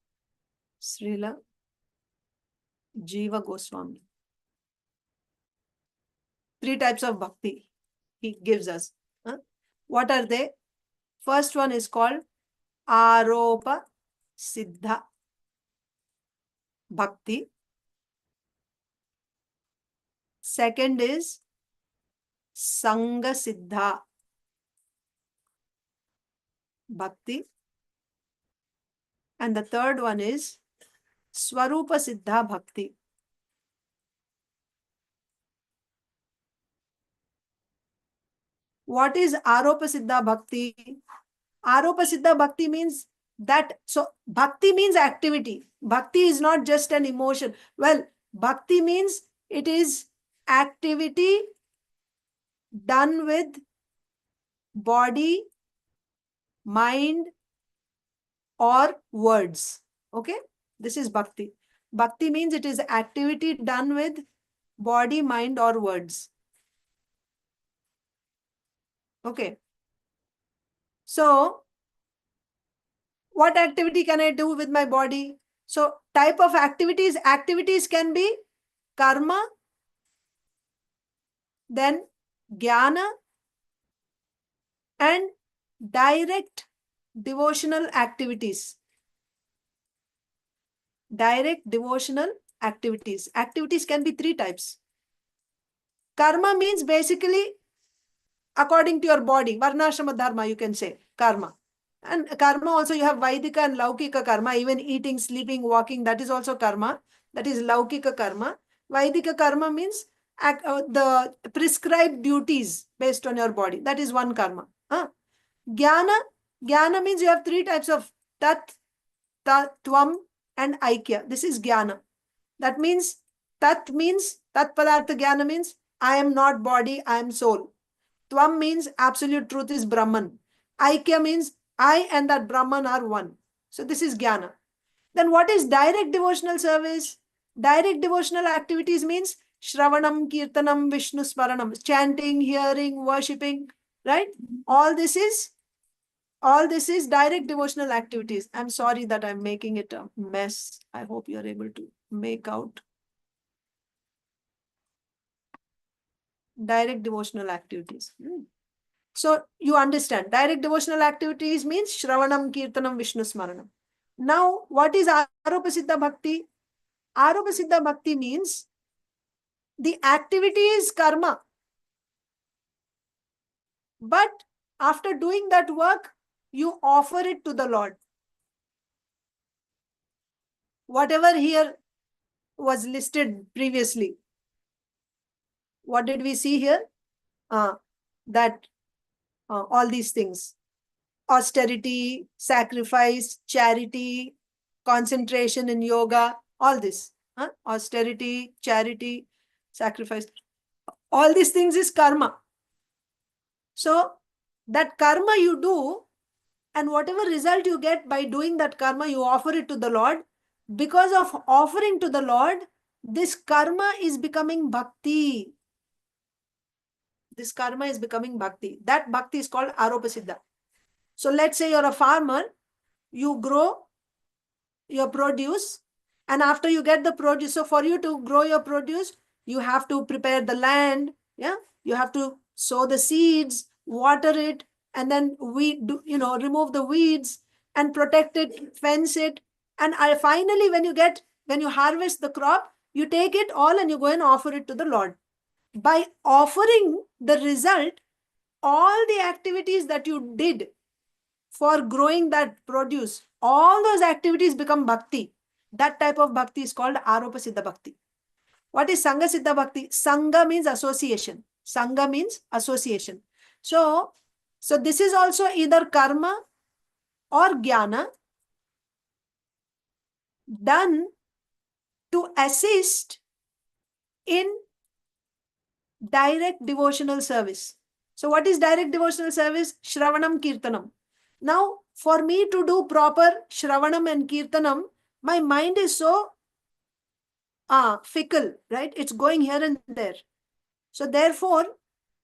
Srila Jiva Goswami. 3 types of bhakti he gives us. What are they? First one is called Aropa Siddha Bhakti. Second is Sangha Siddha Bhakti. And the third one is Swarupa Siddha Bhakti. What is Aropa Siddha Bhakti? Aropa Siddha Bhakti means that, so Bhakti means activity. Bhakti is not just an emotion. Well, Bhakti means it is activity done with body, mind, or words. Okay? This is Bhakti. Bhakti means it is activity done with body, mind, or words. Okay. So, what activity can I do with my body? So, type of activities can be karma, then jnana, and direct devotional activities. Direct devotional activities. Activities can be 3 types. Karma means basically according to your body. Varnashrama dharma, you can say karma. And karma also, you have Vaidika and Laukika karma. Even eating, sleeping, walking, that is also karma. That is Laukika karma. Vaidika karma means the prescribed duties based on your body. That is one karma. Jnana means you have 3 types of Tat, Tvam, and Aikya. This is Jnana. That means Tat Padartha Jnana means I am not body, I am soul. Tvam means absolute truth is Brahman. Aikya means I and that Brahman are one. So this is Jnana. Then what is direct devotional service? Direct devotional activities means Shravanam, Kirtanam, Vishnu Smaranam, chanting, hearing, worshipping, right? All this is All this is direct devotional activities. I'm sorry that I'm making it a mess. I hope you're able to make out. Direct devotional activities. So you understand, direct devotional activities means Shravanam, Kirtanam, Vishnu Smaranam. Now, what is Aropasiddha Bhakti? Aropasiddha Bhakti means the activity is karma. But after doing that work, you offer it to the Lord. Whatever here was listed previously. What did we see here? That all these things. Austerity, sacrifice, charity, concentration in yoga, all this. Austerity, charity, sacrifice. All these things is karma. So that karma you do, and whatever result you get by doing that karma, you offer it to the Lord. Because of offering to the Lord, this karma is becoming bhakti. This karma is becoming bhakti. That bhakti is called Aropasiddha. So let's say you're a farmer, you grow your produce, and after you get the produce, so for you to grow your produce, you have to prepare the land, yeah, you have to sow the seeds, water it, and then remove the weeds and protect it, fence it, and finally when you harvest the crop, you take it all and you go and offer it to the Lord. By offering the result, all the activities that you did for growing that produce, all those activities become bhakti. That type of bhakti is called Aropasiddha Bhakti. What is Sangha Siddha Bhakti? Sangha means association. Sangha means association. So this is also either karma or jnana done to assist in direct devotional service. So what is direct devotional service? Shravanam, Kirtanam. Now, for me to do proper Shravanam and Kirtanam, my mind is so fickle, right? It's going here and there. So therefore,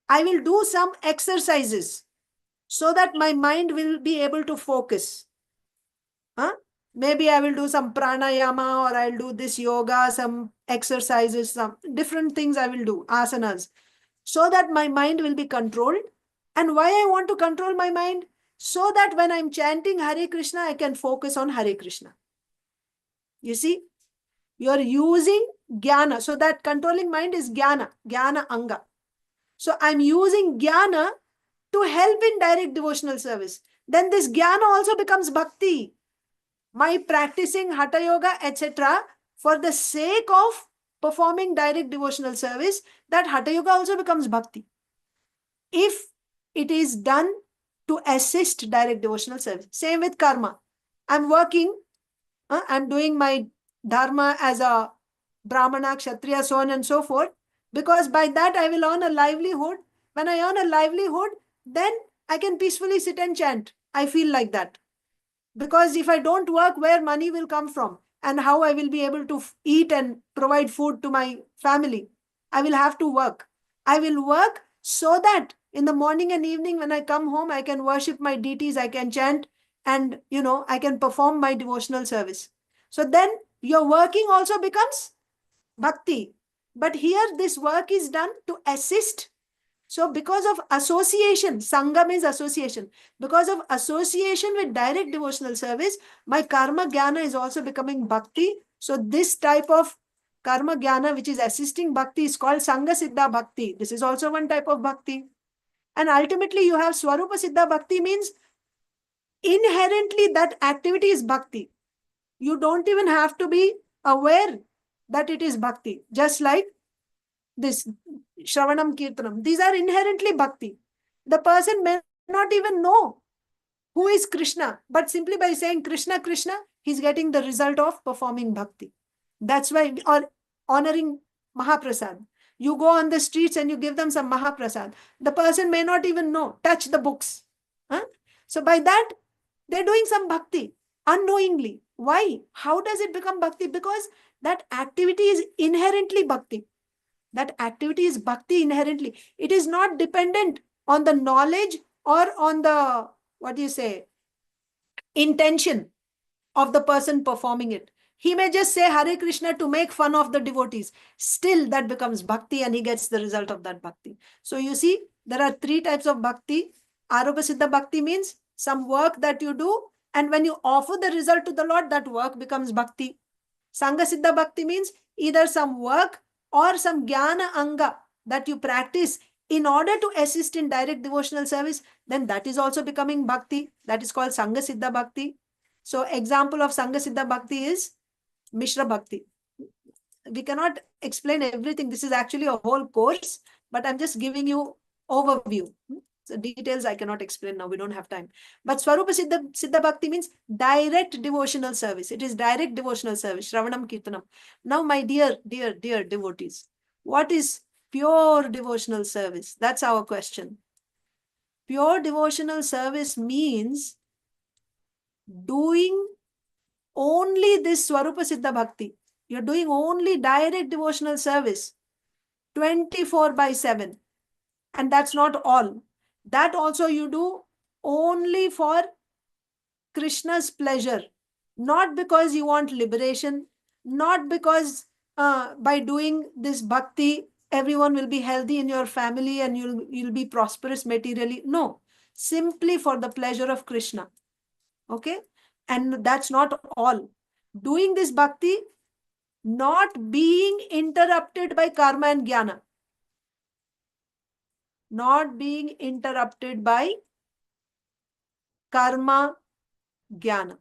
I will do some exercises so that my mind will be able to focus. Maybe I will do some pranayama, or I'll do this yoga, some exercises, some different things I will do, asanas, so that my mind will be controlled. And why I want to control my mind? So that when I'm chanting Hare Krishna, I can focus on Hare Krishna. You see, you're using jnana. So that controlling mind is jnana anga. So I'm using jnana to help in direct devotional service. Then this jnana also becomes bhakti. My practicing hatha yoga, etc., for the sake of performing direct devotional service, that hatha yoga also becomes bhakti. If it is done to assist direct devotional service. Same with karma. I'm working, I'm doing my dharma as a brahmana, kshatriya, so on and so forth, because by that I will earn a livelihood. When I earn a livelihood, then I can peacefully sit and chant. I feel like that. Because if I don't work, where money will come from? And how I will be able to eat and provide food to my family? I will have to work. I will work so that in the morning and evening when I come home, I can worship my deities, I can chant, and I can perform my devotional service. So then your working also becomes bhakti. But here this work is done to assist. So because of association, Sangha means association. Because of association with direct devotional service, my karma jnana is also becoming bhakti. So this type of karma jnana which is assisting bhakti is called Sangha Siddha Bhakti. This is also one type of bhakti. And ultimately you have Swarupa Siddha Bhakti, means inherently that activity is bhakti. You don't even have to be aware that it is bhakti. Just like this Shravanam, Kirtanam, these are inherently bhakti. The person may not even know who is Krishna, but simply by saying Krishna, Krishna, he's getting the result of performing bhakti. That's why, or honoring Mahaprasad. You go on the streets and you give them some Mahaprasad. The person may not even know, touch the books. So by that, they're doing some bhakti unknowingly. Why? How does it become bhakti? Because that activity is inherently bhakti. That activity is bhakti inherently. It is not dependent on the knowledge or on the what do you say, intention of the person performing it. He may just say Hare Krishna to make fun of the devotees. Still, that becomes bhakti and he gets the result of that bhakti. So you see, there are three types of bhakti. Aropa Siddha Bhakti means some work that you do, and when you offer the result to the Lord, that work becomes bhakti. Sangha Siddha Bhakti means either some work or some jnana anga that you practice in order to assist in direct devotional service, then that is also becoming bhakti. That is called Sangha Siddha Bhakti. So example of Sangha Siddha Bhakti is Mishra Bhakti. We cannot explain everything. This is actually a whole course, but I'm just giving you overview. So details I cannot explain now. We don't have time. But Swarupa Siddha Bhakti means direct devotional service. It is direct devotional service. Shravanam Kirtanam. Now, my dear devotees, what is pure devotional service? That's our question. Pure devotional service means doing only this Swarupa Siddha Bhakti. You're doing only direct devotional service 24/7. And that's not all. That also you do only for Krishna's pleasure. Not because you want liberation, not because by doing this bhakti, everyone will be healthy in your family and you'll be prosperous materially. No, simply for the pleasure of Krishna. Okay? And that's not all. Doing this bhakti, not being interrupted by karma and jnana. Not being interrupted by karma, jnana.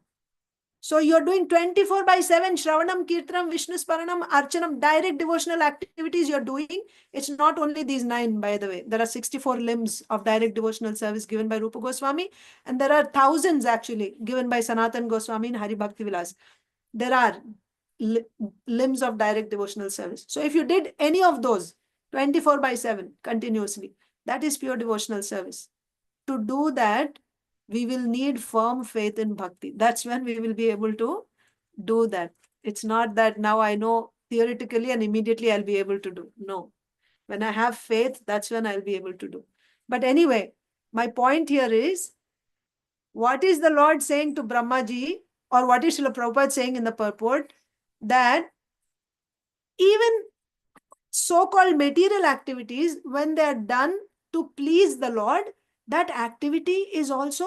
So you're doing 24/7 Shravanam, Kirtanam, Vishnu Sparanam, Archanam, direct devotional activities you're doing. It's not only these 9, by the way. There are 64 limbs of direct devotional service given by Rupa Goswami, and there are thousands actually given by Sanatan Goswami in Hari Bhakti Vilas. There are limbs of direct devotional service. So if you did any of those 24/7 continuously, that is pure devotional service. To do that, we will need firm faith in bhakti. That's when we will be able to do that. It's not that now I know theoretically and immediately I'll be able to do. No. When I have faith, that's when I'll be able to do. But anyway, my point here is, what is the Lord saying to Brahmaji, or what is Srila Prabhupada saying in the purport? That even so-called material activities, when they are done to please the Lord, that activity is also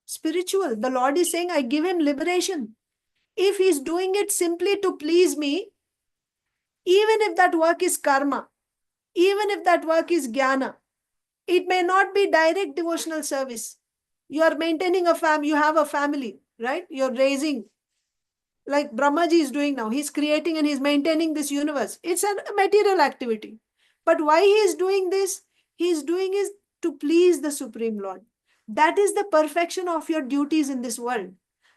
spiritual. The Lord is saying, I give him liberation. If he's doing it simply to please me, even if that work is karma, even if that work is jnana, it may not be direct devotional service. You are maintaining a family, you have a family, right? You're raising, like Brahmaji is doing now. He's creating and he's maintaining this universe. It's a material activity. But why he is doing this? He is doing it to please the Supreme Lord. That is the perfection of your duties in this world.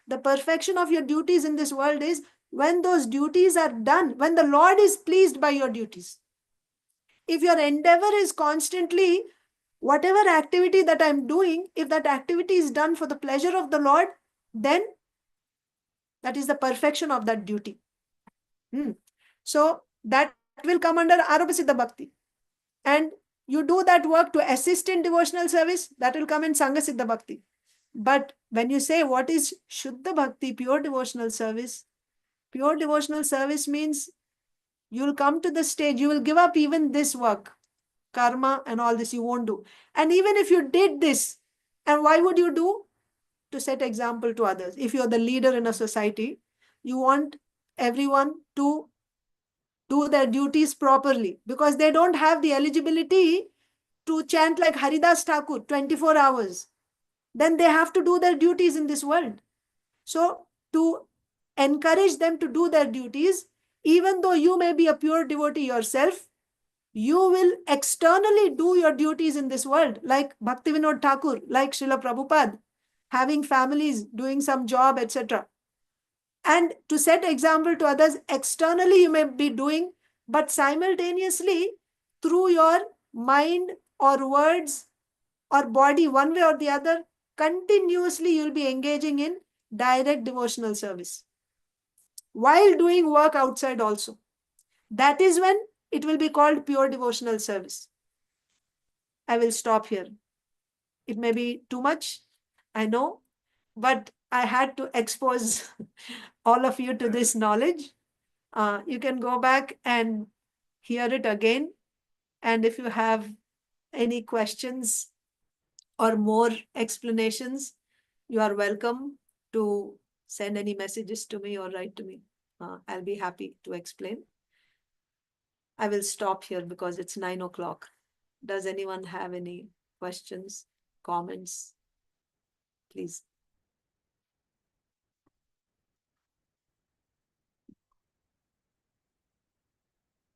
The perfection of your duties in this world is when those duties are done, when the Lord is pleased by your duties. If your endeavor is constantly, whatever activity that I'm doing, if that activity is done for the pleasure of the Lord, then that is the perfection of that duty. So that will come under Aropa Siddha Bhakti. And you do that work to assist in devotional service, that will come in Sangha Siddha Bhakti. But when you say what is Shuddha Bhakti, pure devotional service means you'll come to the stage, you will give up even this work, karma and all this you won't do. And even if you did this, and why would you do? To set example to others. If you're the leader in a society, you want everyone to do their duties properly because they don't have the eligibility to chant like Haridas Thakur 24 hours. Then they have to do their duties in this world. So to encourage them to do their duties, even though you may be a pure devotee yourself, you will externally do your duties in this world, like Bhaktivinoda Thakur, like Srila Prabhupada, having families, doing some job, etc. And to set example to others, externally you may be doing, but simultaneously through your mind or words or body, one way or the other, continuously you'll be engaging in direct devotional service while doing work outside also. That is when it will be called pure devotional service. I will stop here. It may be too much. I know, but I had to expose all of you to this knowledge. You can go back and hear it again. And if you have any questions or more explanations, you are welcome to send any messages to me or write to me. I'll be happy to explain. I will stop here because it's 9 o'clock. Does anyone have any questions, comments? Please.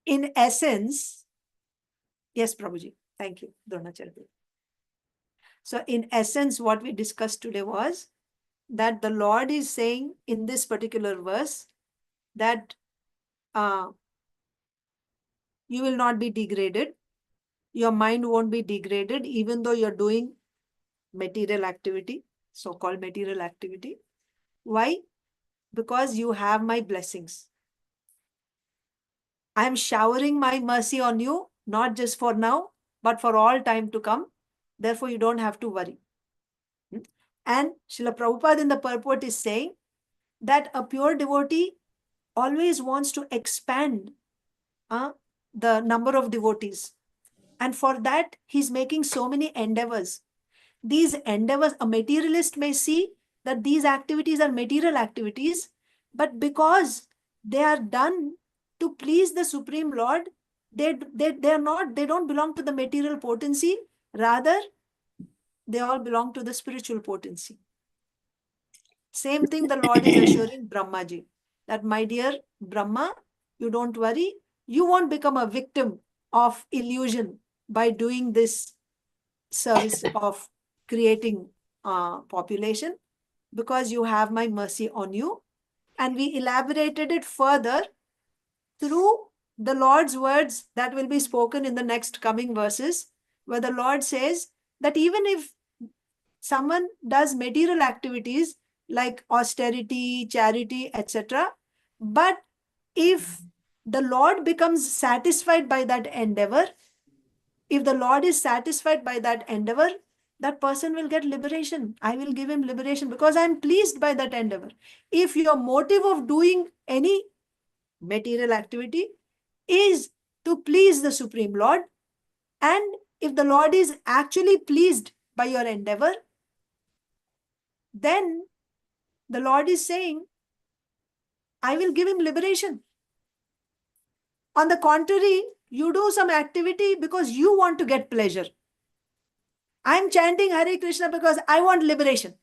In essence, yes, Prabhuji. Thank you, Dronacharya. So in essence, what we discussed today was that the Lord is saying in this particular verse that you will not be degraded. Your mind won't be degraded, even though you're doing material activity, so-called material activity. Why? Because you have my blessings. I am showering my mercy on you, not just for now, but for all time to come. Therefore, you don't have to worry. And Srila Prabhupada in the purport is saying that a pure devotee always wants to expand the number of devotees. And for that, he's making so many endeavors. These endeavors, a materialist may see that these activities are material activities, but because they are done to please the Supreme Lord, they don't belong to the material potency. Rather, they all belong to the spiritual potency. Same thing the Lord is assuring Brahmaji, that my dear Brahma, you don't worry, you won't become a victim of illusion by doing this service of creating population, because you have my mercy on you. And we elaborated it further through the Lord's words that will be spoken in the next coming verses, where the Lord says that even if someone does material activities like austerity, charity, etc., but if the Lord becomes satisfied by that endeavor, if the Lord is satisfied by that endeavor, that person will get liberation. I will give him liberation because I am pleased by that endeavor. If your motive of doing any material activity is to please the Supreme Lord, and if the Lord is actually pleased by your endeavor, then the Lord is saying, I will give him liberation. On the contrary, you do some activity because you want to get pleasure. I'm chanting Hare Krishna because I want liberation.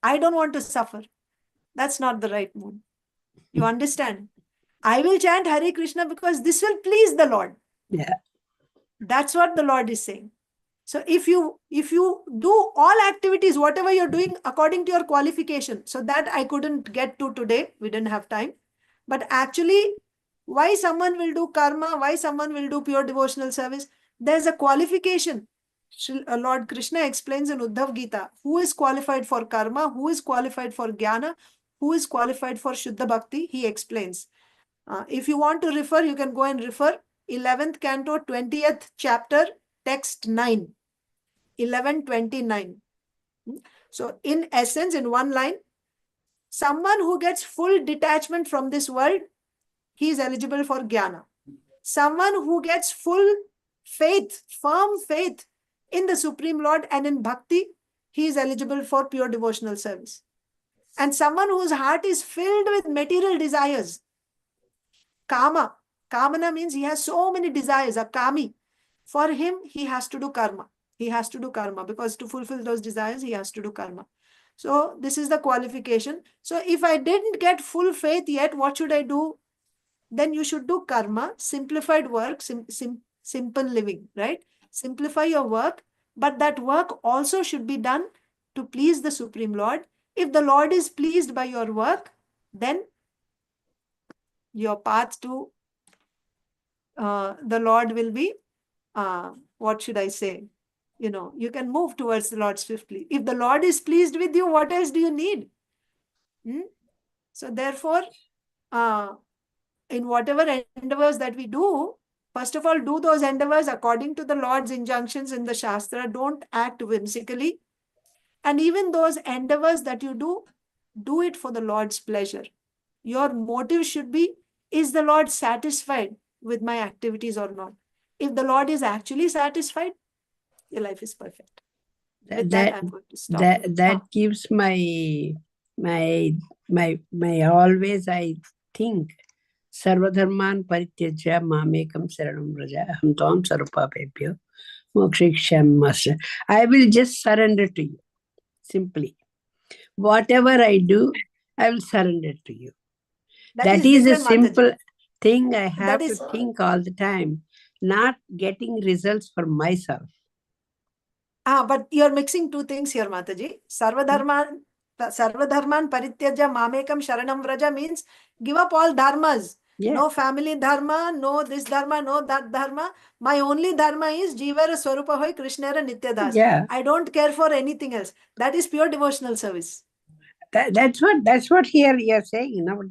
I don't want to suffer. That's not the right mood. You understand? I will chant Hare Krishna because this will please the Lord. Yeah. That's what the Lord is saying. So if you do all activities, whatever you're doing according to your qualification, so that I couldn't get to today, we didn't have time. But actually, why someone will do karma, why someone will do pure devotional service, there's a qualification. Lord Krishna explains in Uddhav Gita, who is qualified for karma, who is qualified for jnana, who is qualified for Shuddha Bhakti, he explains. If you want to refer, you can go and refer 11th canto, 20th chapter, text 9, 1129. So in essence, in one line, someone who gets full detachment from this world, he is eligible for jnana. Someone who gets full faith, firm faith in the Supreme Lord and in bhakti, he is eligible for pure devotional service. And someone whose heart is filled with material desires, kama, kamana means he has so many desires, a kami. For him, he has to do karma. He has to do karma because to fulfill those desires, he has to do karma. So this is the qualification. So if I didn't get full faith yet, what should I do? Then you should do karma, simplified work, simple living, right? Simplify your work, but that work also should be done to please the Supreme Lord. If the Lord is pleased by your work, then your path to the Lord will be, what should I say? You know, you can move towards the Lord swiftly. If the Lord is pleased with you, what else do you need? So therefore, in whatever endeavors that we do, first of all, do those endeavors according to the Lord's injunctions in the Shastra. Don't act whimsically. And even those endeavors that you do it for the Lord's pleasure. Your motive should be, is the Lord satisfied with my activities or not? If the Lord is actually satisfied, your life is perfect. With that, I'm going to stop. That gives my always I think Sarvadharman Parityaja Mamekam Saranam Vraja Aham Tvam Sarupapebhyo Mokshiksham Master. I will just surrender to you. Simply. Whatever I do, I will surrender to you. That is a simple thing I have to think all the time. Not getting results for myself. But you're mixing two things here, Mataji. Sarvadharman Parityaja Mamekam Sharanam Vraja means give up all dharmas. Yeah. No family dharma, no this dharma, no that dharma. My only dharma is Jivara Swarupa Hoy Krishnera Nityadas. Yeah. I don't care for anything else. That is pure devotional service. That's what here you are saying. You know,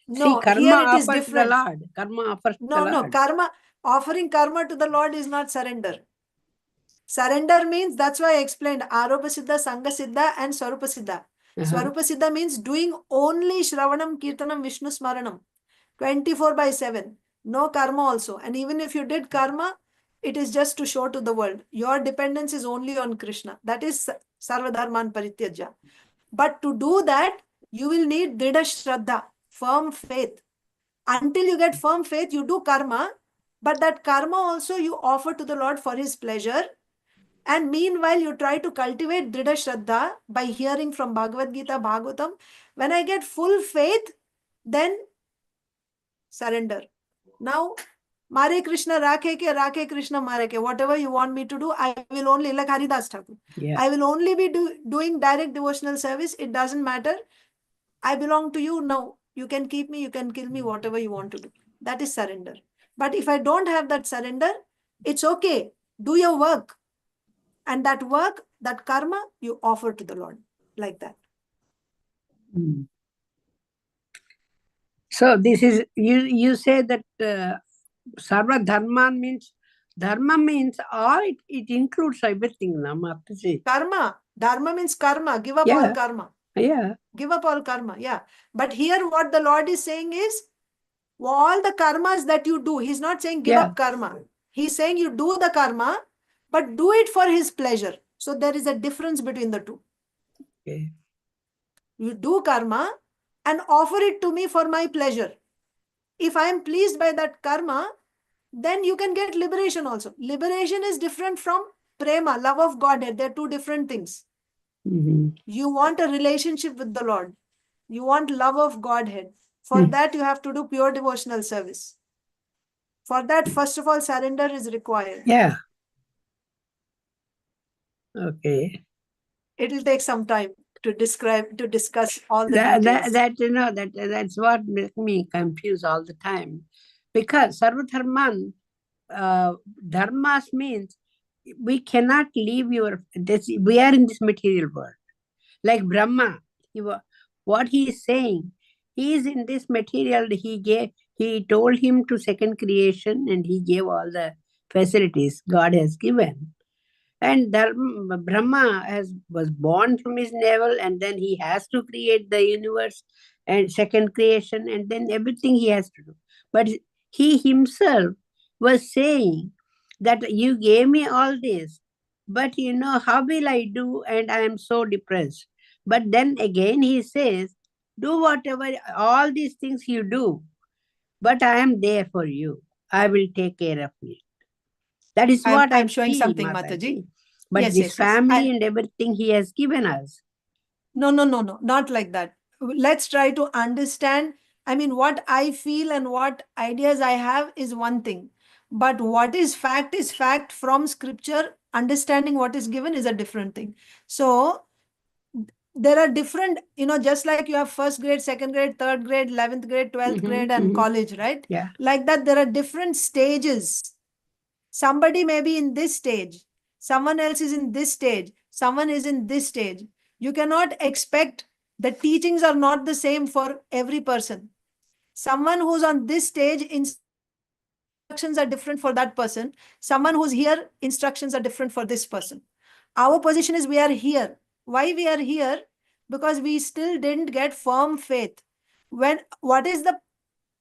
No, karma here it is offers different. the Lord. Karma offers the Lord. No, karma, offering karma to the Lord is not surrender. Surrender means, that's why I explained Aropa Siddha, Sangha Siddha and Swarupa Siddha. Swarupa Siddha means doing only Shravanam, Kirtanam, Vishnu Smaranam. 24/7. No karma also. And even if you did karma, it is just to show to the world. Your dependence is only on Krishna. That is Sarvadharman Parityaja. But to do that, you will need Dridha Shraddha, firm faith. Until you get firm faith, you do karma. But that karma also you offer to the Lord for His pleasure. And meanwhile, you try to cultivate Dridha Shraddha by hearing from Bhagavad Gita, Bhagavatam. When I get full faith, then surrender. Now, Mare Krishna Rakhe Krishna Mareke. Whatever you want me to do, I will only, like Haridas Thakur. Yeah. I will only be doing direct devotional service. It doesn't matter. I belong to you now. You can keep me, you can kill me, whatever you want to do. That is surrender. But if I don't have that surrender, it's okay. Do your work. And that work, that karma, you offer to the Lord. Like that. So this is, you say that Sarva Dharma means, Dharma means all, it includes everything. Karma. Dharma means karma. Give up all karma. Yeah. Give up all karma. Yeah. But here what the Lord is saying is, all the karmas that you do, He's not saying give up karma. He's saying you do the karma, but do it for His pleasure. So there is a difference between the two. Okay. You do karma and offer it to me for my pleasure. If I am pleased by that karma, then you can get liberation also. Liberation is different from prema, love of Godhead. They're two different things. You want a relationship with the Lord. You want love of Godhead. For that, you have to do pure devotional service. For that, first of all, surrender is required. Yeah. Okay. It will take some time to discuss all the details. That's what makes me confused all the time. Because Sarvadharman, dharmas means we cannot leave we are in this material world. Like Brahma, what he is saying, he is in this material, he told him to second creation and he gave all the facilities God has given. And Brahma was born from his navel, and then he has to create the universe and second creation, and then everything he has to do. But he himself was saying that you gave me all this, but how will I do? And I am so depressed. But then again he says, do whatever, all these things you do, but I am there for you. I will take care of you. That is what I'm showing feel, something, Mataji. But yes, family and everything He has given us. No, not like that. Let's try to understand. I mean, what I feel and what ideas I have is one thing. But what is fact from scripture. Understanding what is given is a different thing. So there are different, just like you have first grade, second grade, third grade, 11th grade, 12th grade, and college, right? Yeah. Like that, there are different stages. Somebody may be in this stage. Someone else is in this stage. Someone is in this stage. You cannot expect, the teachings are not the same for every person. Someone who's on this stage, instructions are different for that person. Someone who's here, instructions are different for this person. Our position is we are here. Why we are here? Because we still didn't get firm faith. What is the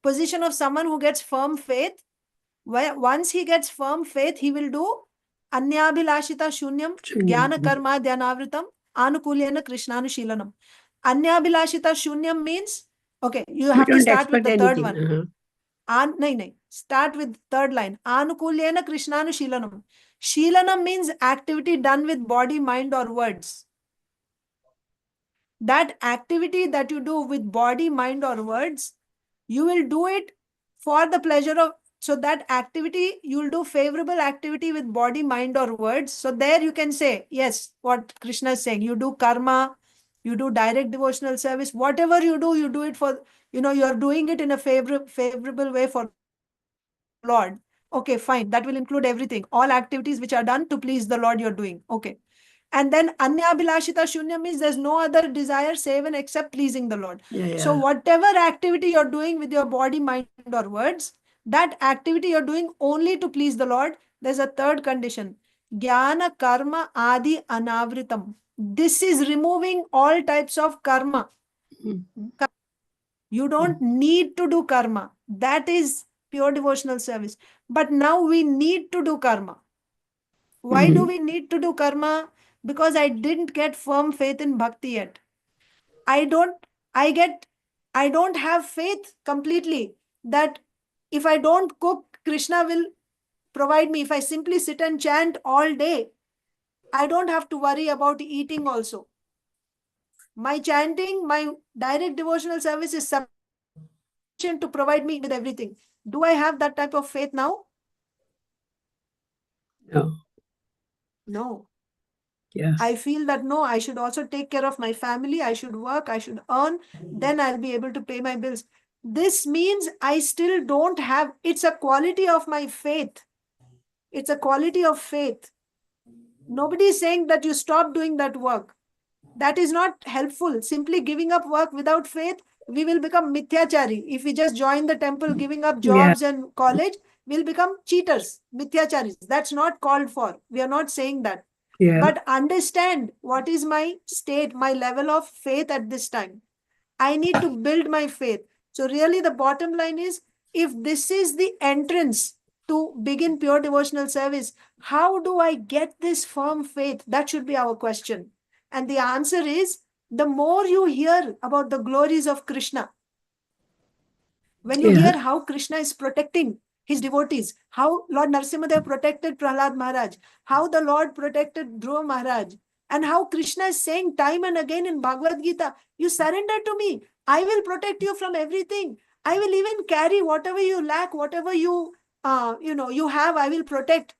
position of someone who gets firm faith? Once he gets firm faith, he will do Anyabhilashita Shunyam, Jnana Karma Dhyanavritam, Anukulyena Krishnanushilanam. Anyabhilashita Shunyam means, okay, you have to start with the third one. Start with third line. Anukulyena Krishnanushilanam. Shilanam means activity done with body, mind, or words. That activity that you do with body, mind, or words, you will do it for the pleasure of, so that activity, you will do favorable activity with body, mind, or words. So there you can say, yes, what Krishna is saying, you do karma, you do direct devotional service, whatever you do it for, you're doing it in a favorable way for Lord. Okay, fine. That will include everything. All activities which are done to please the Lord you're doing. Okay. And then Anyabhilashita Shunya means there's no other desire save and except pleasing the Lord. So whatever activity you're doing with your body, mind, or words, that activity you're doing only to please the Lord. There's a third condition. Jnana karma adi anavritam. This is removing all types of karma. You don't need to do karma. That is pure devotional service. But now we need to do karma. Why do we need to do karma? Because I didn't get firm faith in bhakti yet. I don't have faith completely that if I don't cook, Krishna will provide me. If I simply sit and chant all day, I don't have to worry about eating also. My chanting, my direct devotional service is sufficient to provide me with everything. Do I have that type of faith now? No. No. Yes. I feel that no, I should also take care of my family. I should work. I should earn. Then I'll be able to pay my bills. This means I still don't have, it's a quality of my faith. It's a quality of faith. Nobody is saying that you stop doing that work. That is not helpful. Simply giving up work without faith, we will become mithyachari. If we just join the temple, giving up jobs and college, we'll become cheaters, mithyacharis. That's not called for. We are not saying that. But understand what is my state, my level of faith at this time. I need to build my faith. So really the bottom line is, if this is the entrance to begin pure devotional service, how do I get this firm faith? That should be our question. And the answer is, the more you hear about the glories of Krishna, when you hear how Krishna is protecting his devotees, how Lord Narasimhadev protected Prahlad Maharaj, how the Lord protected Dhruva Maharaj, and how Krishna is saying time and again in Bhagavad Gita, you surrender to me, I will protect you from everything. I will even carry whatever you lack, whatever you have, I will protect.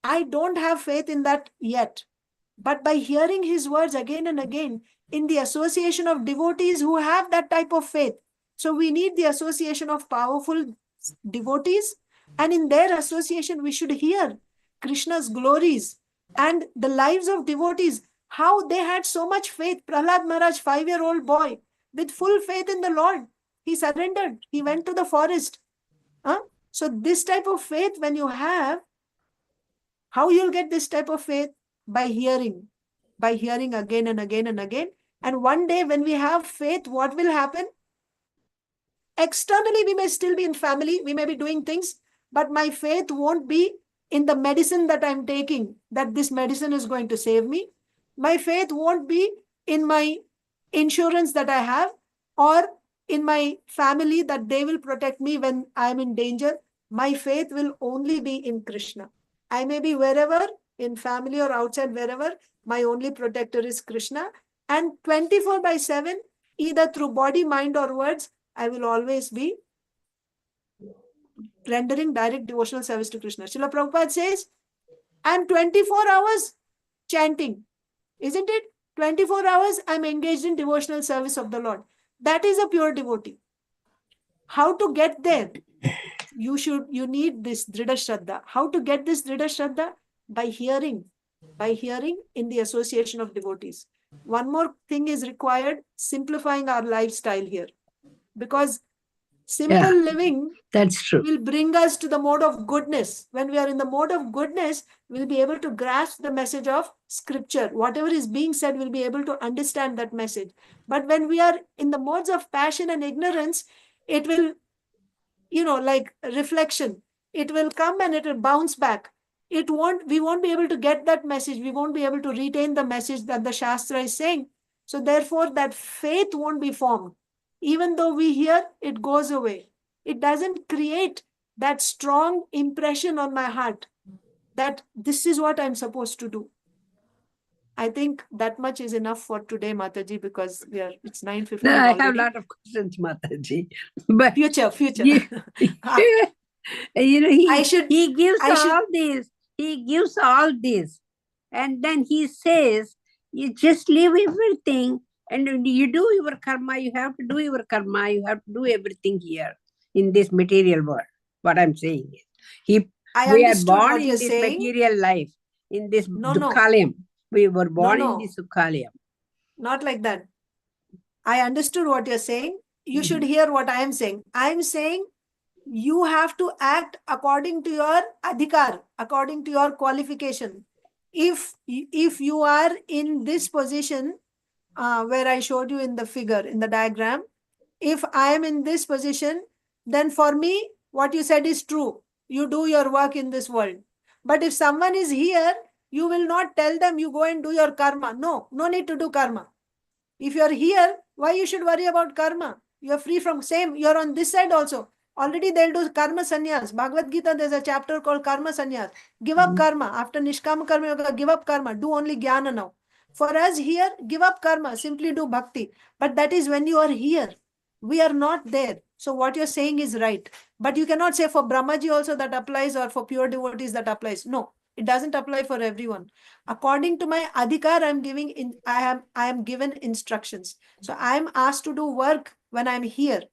I don't have faith in that yet. But by hearing his words again and again, in the association of devotees who have that type of faith, so we need the association of powerful devotees, and in their association, we should hear Krishna's glories and the lives of devotees, how they had so much faith. Prahlad Maharaj, 5-year-old boy, with full faith in the Lord, he surrendered. He went to the forest. So this type of faith, when you have, how you'll get this type of faith? By hearing again and again and again. And one day when we have faith, what will happen? Externally, we may still be in family, we may be doing things, but my faith won't be in the medicine that I'm taking, that this medicine is going to save me. My faith won't be in my insurance that I have, or in my family that they will protect me when I'm in danger. My faith will only be in Krishna. I may be wherever, in family or outside, wherever, my only protector is Krishna. And 24/7, either through body, mind, or words, I will always be rendering direct devotional service to Krishna. Srila Prabhupada says, I'm 24 hours chanting. Isn't it? 24 hours I'm engaged in devotional service of the Lord. That is a pure devotee. How to get there? You need this Dhrida Shraddha. How to get this Dhrida Shraddha? By hearing in the association of devotees. One more thing is required, simplifying our lifestyle here. Because Simple living That's true. will bring us to the mode of goodness. When we are in the mode of goodness, we'll be able to grasp the message of scripture. Whatever is being said, we'll be able to understand that message. But when we are in the modes of passion and ignorance, it will, like reflection, it will come and it will bounce back. We won't be able to get that message. We won't be able to retain the message that the Shastra is saying. So therefore, that faith won't be formed. Even though we hear, it goes away. It doesn't create that strong impression on my heart that this is what I'm supposed to do. I think that much is enough for today, Mataji, because it's 9:15 No, I already. have a lot of questions, Mataji. But Future. he gives all this. And then he says, you just leave everything and you do your karma. You have to do your karma. You have to do everything here in this material world. What I'm saying is, we are born in this material life, in this Dukhalayam. We were born in this Dukhalayam. Not like that. I understood what you're saying. You should hear what I am saying. I am saying you have to act according to your adhikar, according to your qualification. If you are in this position, where I showed you in the figure, in the diagram, if I am in this position, then for me, what you said is true. You do your work in this world. But if someone is here, you will not tell them you go and do your karma. No need to do karma. If you are here, why you should worry about karma? You are free from same. You are on this side also. Already they'll do karma sannyas. Bhagavad Gita, there's a chapter called karma sannyas. Give up karma. After nishkama karma yoga, give up karma. Do only jnana now. For us here, give up karma. Simply do bhakti. But that is when you are here. We are not there. So what you're saying is right. But you cannot say for Brahmaji also that applies or for pure devotees that applies. No, it doesn't apply for everyone. According to my adhikar, I am given instructions. So I am asked to do work when I'm here.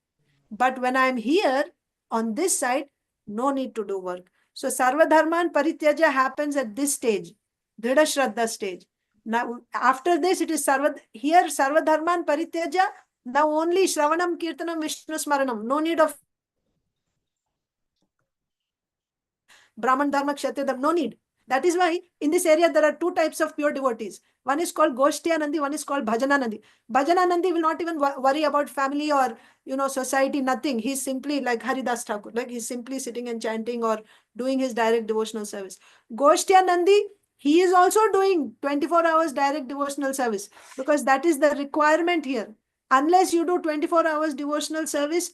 But when I'm here on this side, no need to do work. So Sarva Dharman Parityaja happens at this stage, Dhrida Shraddha stage. Now after this, it is Sarva Dharman Parityaja. Now only Shravanam, Kirtanam, Vishnu Smaranam. No need of Brahman Dharma, Kshatriya Dharma. No need. That is why in this area there are two types of pure devotees. One is called Goshtyanandi, one is called Bhajananandi. Bhajananandi will not even worry about family or society, nothing. He's simply like Haridas Thakur, like he's simply sitting and chanting or doing his direct devotional service. Goshtyanandi, he is also doing 24 hours direct devotional service because that is the requirement here. Unless you do 24 hours devotional service,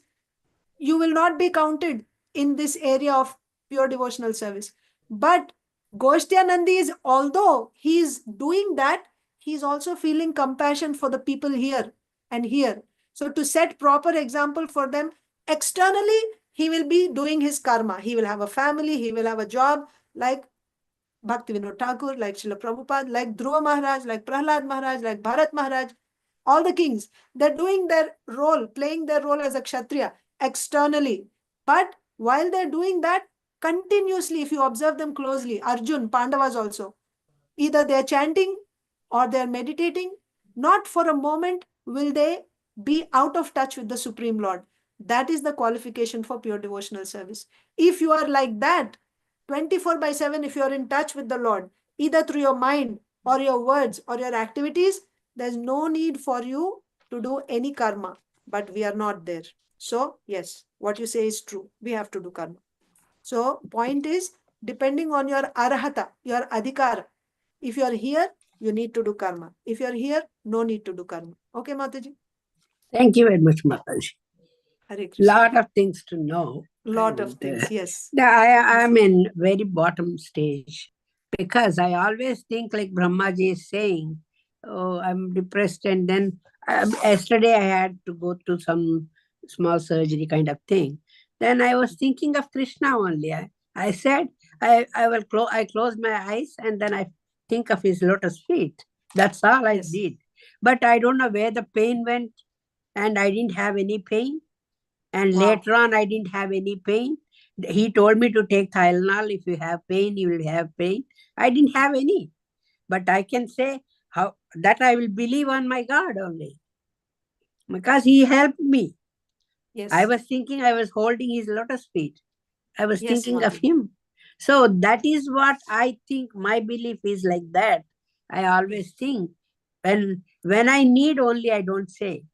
you will not be counted in this area of pure devotional service. But Goshtyanandi is, although he is doing that, he is also feeling compassion for the people here and here. So to set proper example for them, externally, he will be doing his karma. He will have a family, he will have a job, like Bhaktivinoda Thakur, like Srila Prabhupada, like Dhruva Maharaj, like Prahlad Maharaj, like Bharat Maharaj, all the kings. They're doing their role, playing their role as a Kshatriya externally. But while they're doing that, continuously, if you observe them closely, Arjun, Pandavas also, either they're chanting or they're meditating, not for a moment will they be out of touch with the Supreme Lord. That is the qualification for pure devotional service. If you are like that, 24/7, if you are in touch with the Lord, either through your mind or your words or your activities, there's no need for you to do any karma. But we are not there. So, yes, what you say is true. We have to do karma. So, point is, depending on your arahata, your adhikara, if you are here, you need to do karma. If you are here, no need to do karma. Okay, Mataji? Thank you very much, Mataji. Hare Krishna. Lot of things to know. Lot of things, yes. I am in very bottom stage because I always think like Brahmaji is saying, oh, I'm depressed. And then yesterday I had to go to some small surgery kind of thing. Then I was thinking of Krishna only. I said, I close my eyes and then I think of his lotus feet. That's all I did. But I don't know where the pain went and I didn't have any pain. And later on, I didn't have any pain. He told me to take Tylenol. If you have pain, you will have pain. I didn't have any. But I can say that I will believe on my God only. Because he helped me. Yes. I was thinking I was holding his lotus feet. I was Yes, thinking of Mataji. him. So that is what I think. My belief is like that. I always think when I need only, I don't say.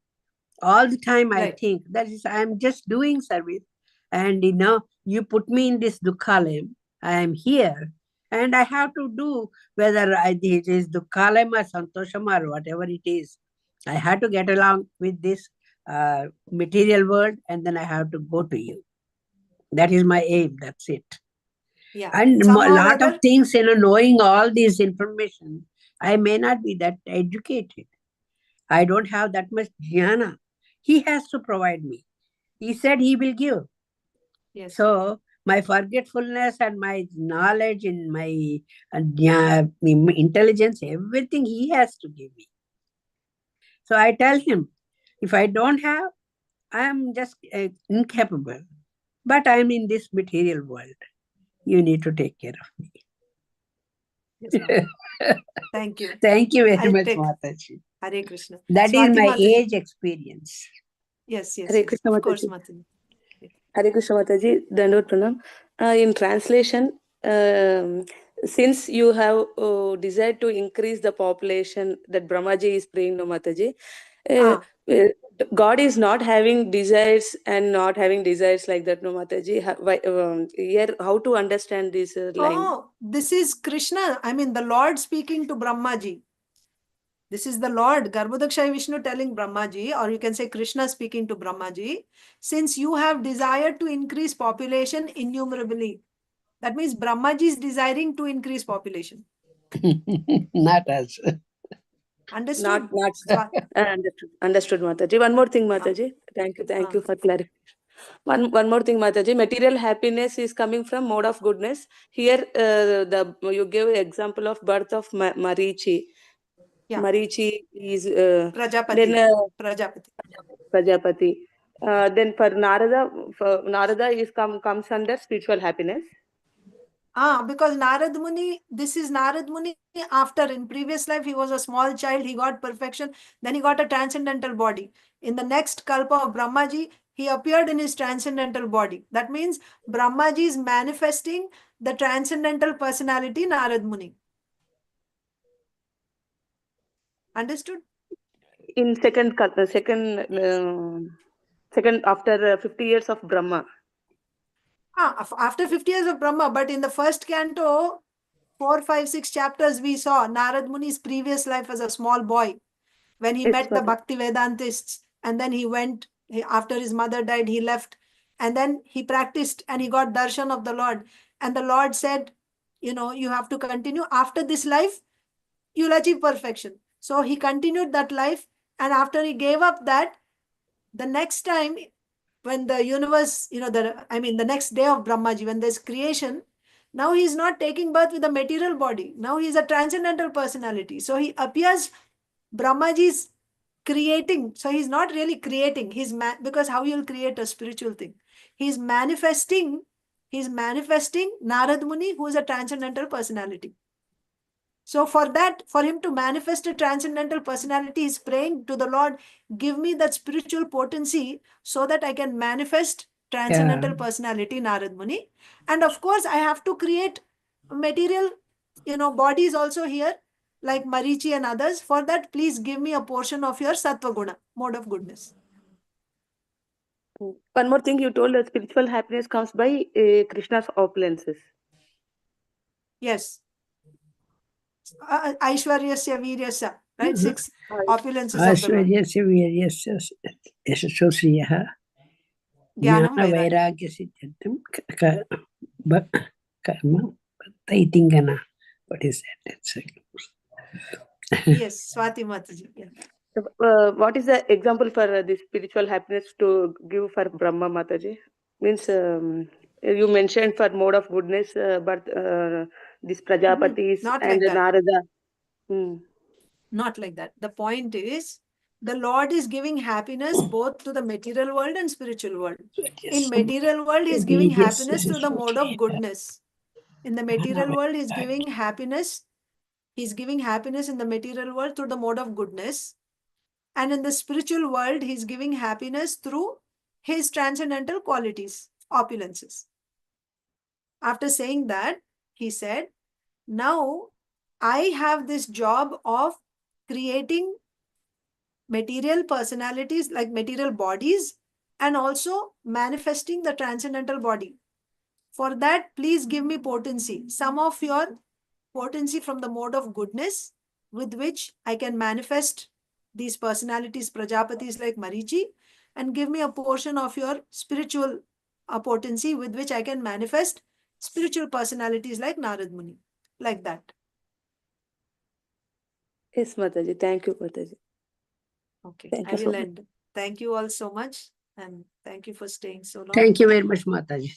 All the time I Right. think that is, I'm just doing service. And you put me in this Dukhalayam. I am here. And I have to do whether it is Dukhalayam or Santosham or whatever it is. I have to get along with this material world, and then I have to go to you. That is my aim. That's it. Yeah. And a Somehow or lot of other, things, knowing all this information, I may not be that educated. I don't have that much jnana. He has to provide me. He said he will give. yes. So my forgetfulness and my knowledge and my intelligence, everything he has to give me. So I tell him, if I don't have, I am just incapable. But I am in this material world. You need to take care of me. Yes, Mataji. Thank you. Thank you very I'll much, take. Mataji. Hare Krishna. That is Swati my Mataji. age experience. Yes, yes, Hare yes. Krishna Of course, Mataji. Mataji. Hare Krishna Mataji, Dandot Pranam. In translation, since you have desired to increase the population that Brahmaji is praying, no Mataji, Ah. God is not having desires and not having desires like that, no Mataji. Here, how to understand this line? Oh, this is Krishna. I mean, the Lord speaking to Brahmaji. This is the Lord, Garbhodakshaya Vishnu telling Brahmaji, or you can say Krishna speaking to Brahmaji, since you have desired to increase population innumerably. That means Brahmaji is desiring to increase population. Not us. Understood? Not understood, Mataji. One more thing, Mataji. Thank you for clarification. One more thing, Mataji. Material happiness is coming from mode of goodness. Here, you gave example of birth of Marichi. Yeah. Marichi is Prajapati. then Prajapati. Prajapati. Then for Narada is comes under spiritual happiness. Because Narad Muni, this is Narad Muni after, in previous life, he was a small child, he got perfection, then he got a transcendental body. In the next Kalpa of Brahmaji, he appeared in his transcendental body. That means Brahmaji is manifesting the transcendental personality Narad Muni. Understood? In second after 50 years of Brahma. After 50 years of Brahma, but in the first canto, 4, 5, 6 chapters, we saw Narad Muni's previous life as a small boy when he met the Bhakti Vedantists, and then he went, after his mother died, he left, and then he practiced and he got darshan of the Lord. And the Lord said, you have to continue. After this life, you'll achieve perfection. So he continued that life, and after he gave up that, the next time, when the universe, the next day of Brahmaji, when there's creation, now he's not taking birth with a material body. Now he's a transcendental personality. So he appears, Brahmaji's creating. So he's not really creating. Because how you'll create a spiritual thing? He's manifesting Narad Muni, who is a transcendental personality. So for him to manifest a transcendental personality, he's praying to the Lord, give me that spiritual potency so that I can manifest transcendental personality, Narad Muni. And of course, I have to create material, bodies also here, like Marichi and others. For that, please give me a portion of your Sattva Guna, mode of goodness. One more thing, you told that spiritual happiness comes by Krishna's opulences. Yes. Aishwaryasya Viryasya, right? 6 opulences of the Lord. Aishwaryasya Viryasya Yashasosriyaha Jnana Vairagya Siddhantam Karma Taitingana. What is that? Yes, Swati Mataji. Yeah. What is the example for this spiritual happiness to give for Brahma Mataji? Means you mentioned for mode of goodness, but this Prajapatis Not and like that. Narada. Not like that. The point is, the Lord is giving happiness both to the material world and spiritual world. In material world, He is giving happiness through the mode of goodness. In the material world, He is giving happiness. He's giving happiness in the material world through the mode of goodness. And in the spiritual world, He's giving happiness through his transcendental qualities, opulences. After saying that, he said, now I have this job of creating material personalities, like material bodies, and also manifesting the transcendental body. For that, please give me potency, some of your potency from the mode of goodness, with which I can manifest these personalities, Prajapatis like Marichi, and give me a portion of your spiritual potency, with which I can manifest spiritual personalities like Narad Muni, like that. Yes, Mataji. Thank you, Mataji. Okay, Thank I you so will much. end. Thank you all so much, and thank you for staying so long. Thank you very much, Mataji.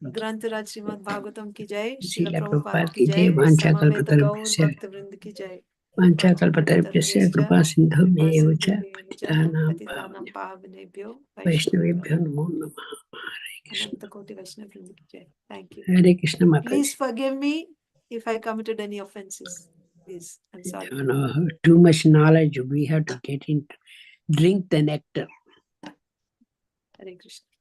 ग्रंथराज Shrimad Bhagavatam की जय, श्रील श्रील प्रभुपाद प्रभुपाद की की जय। जय, वांछा समवेत गौर कल्पतरुभ्यश्च भक्त वृंद की जय। वांछा कल्पतरुभ्यश्च कृपा सिन्धुभ्येव च पतितानां पतितानां पावनेभ्यो वैष्णवेभ्यो नमो नमः। हरे कृष्ण। अनंत कोटि वैष्णव वृंद की जय। Thank you. हरे कृष्ण माताजी। Please forgive me if I committed any offenses. Please, I'm sorry. No, too much knowledge. We have to get into, drink the nectar. Hare Krishna.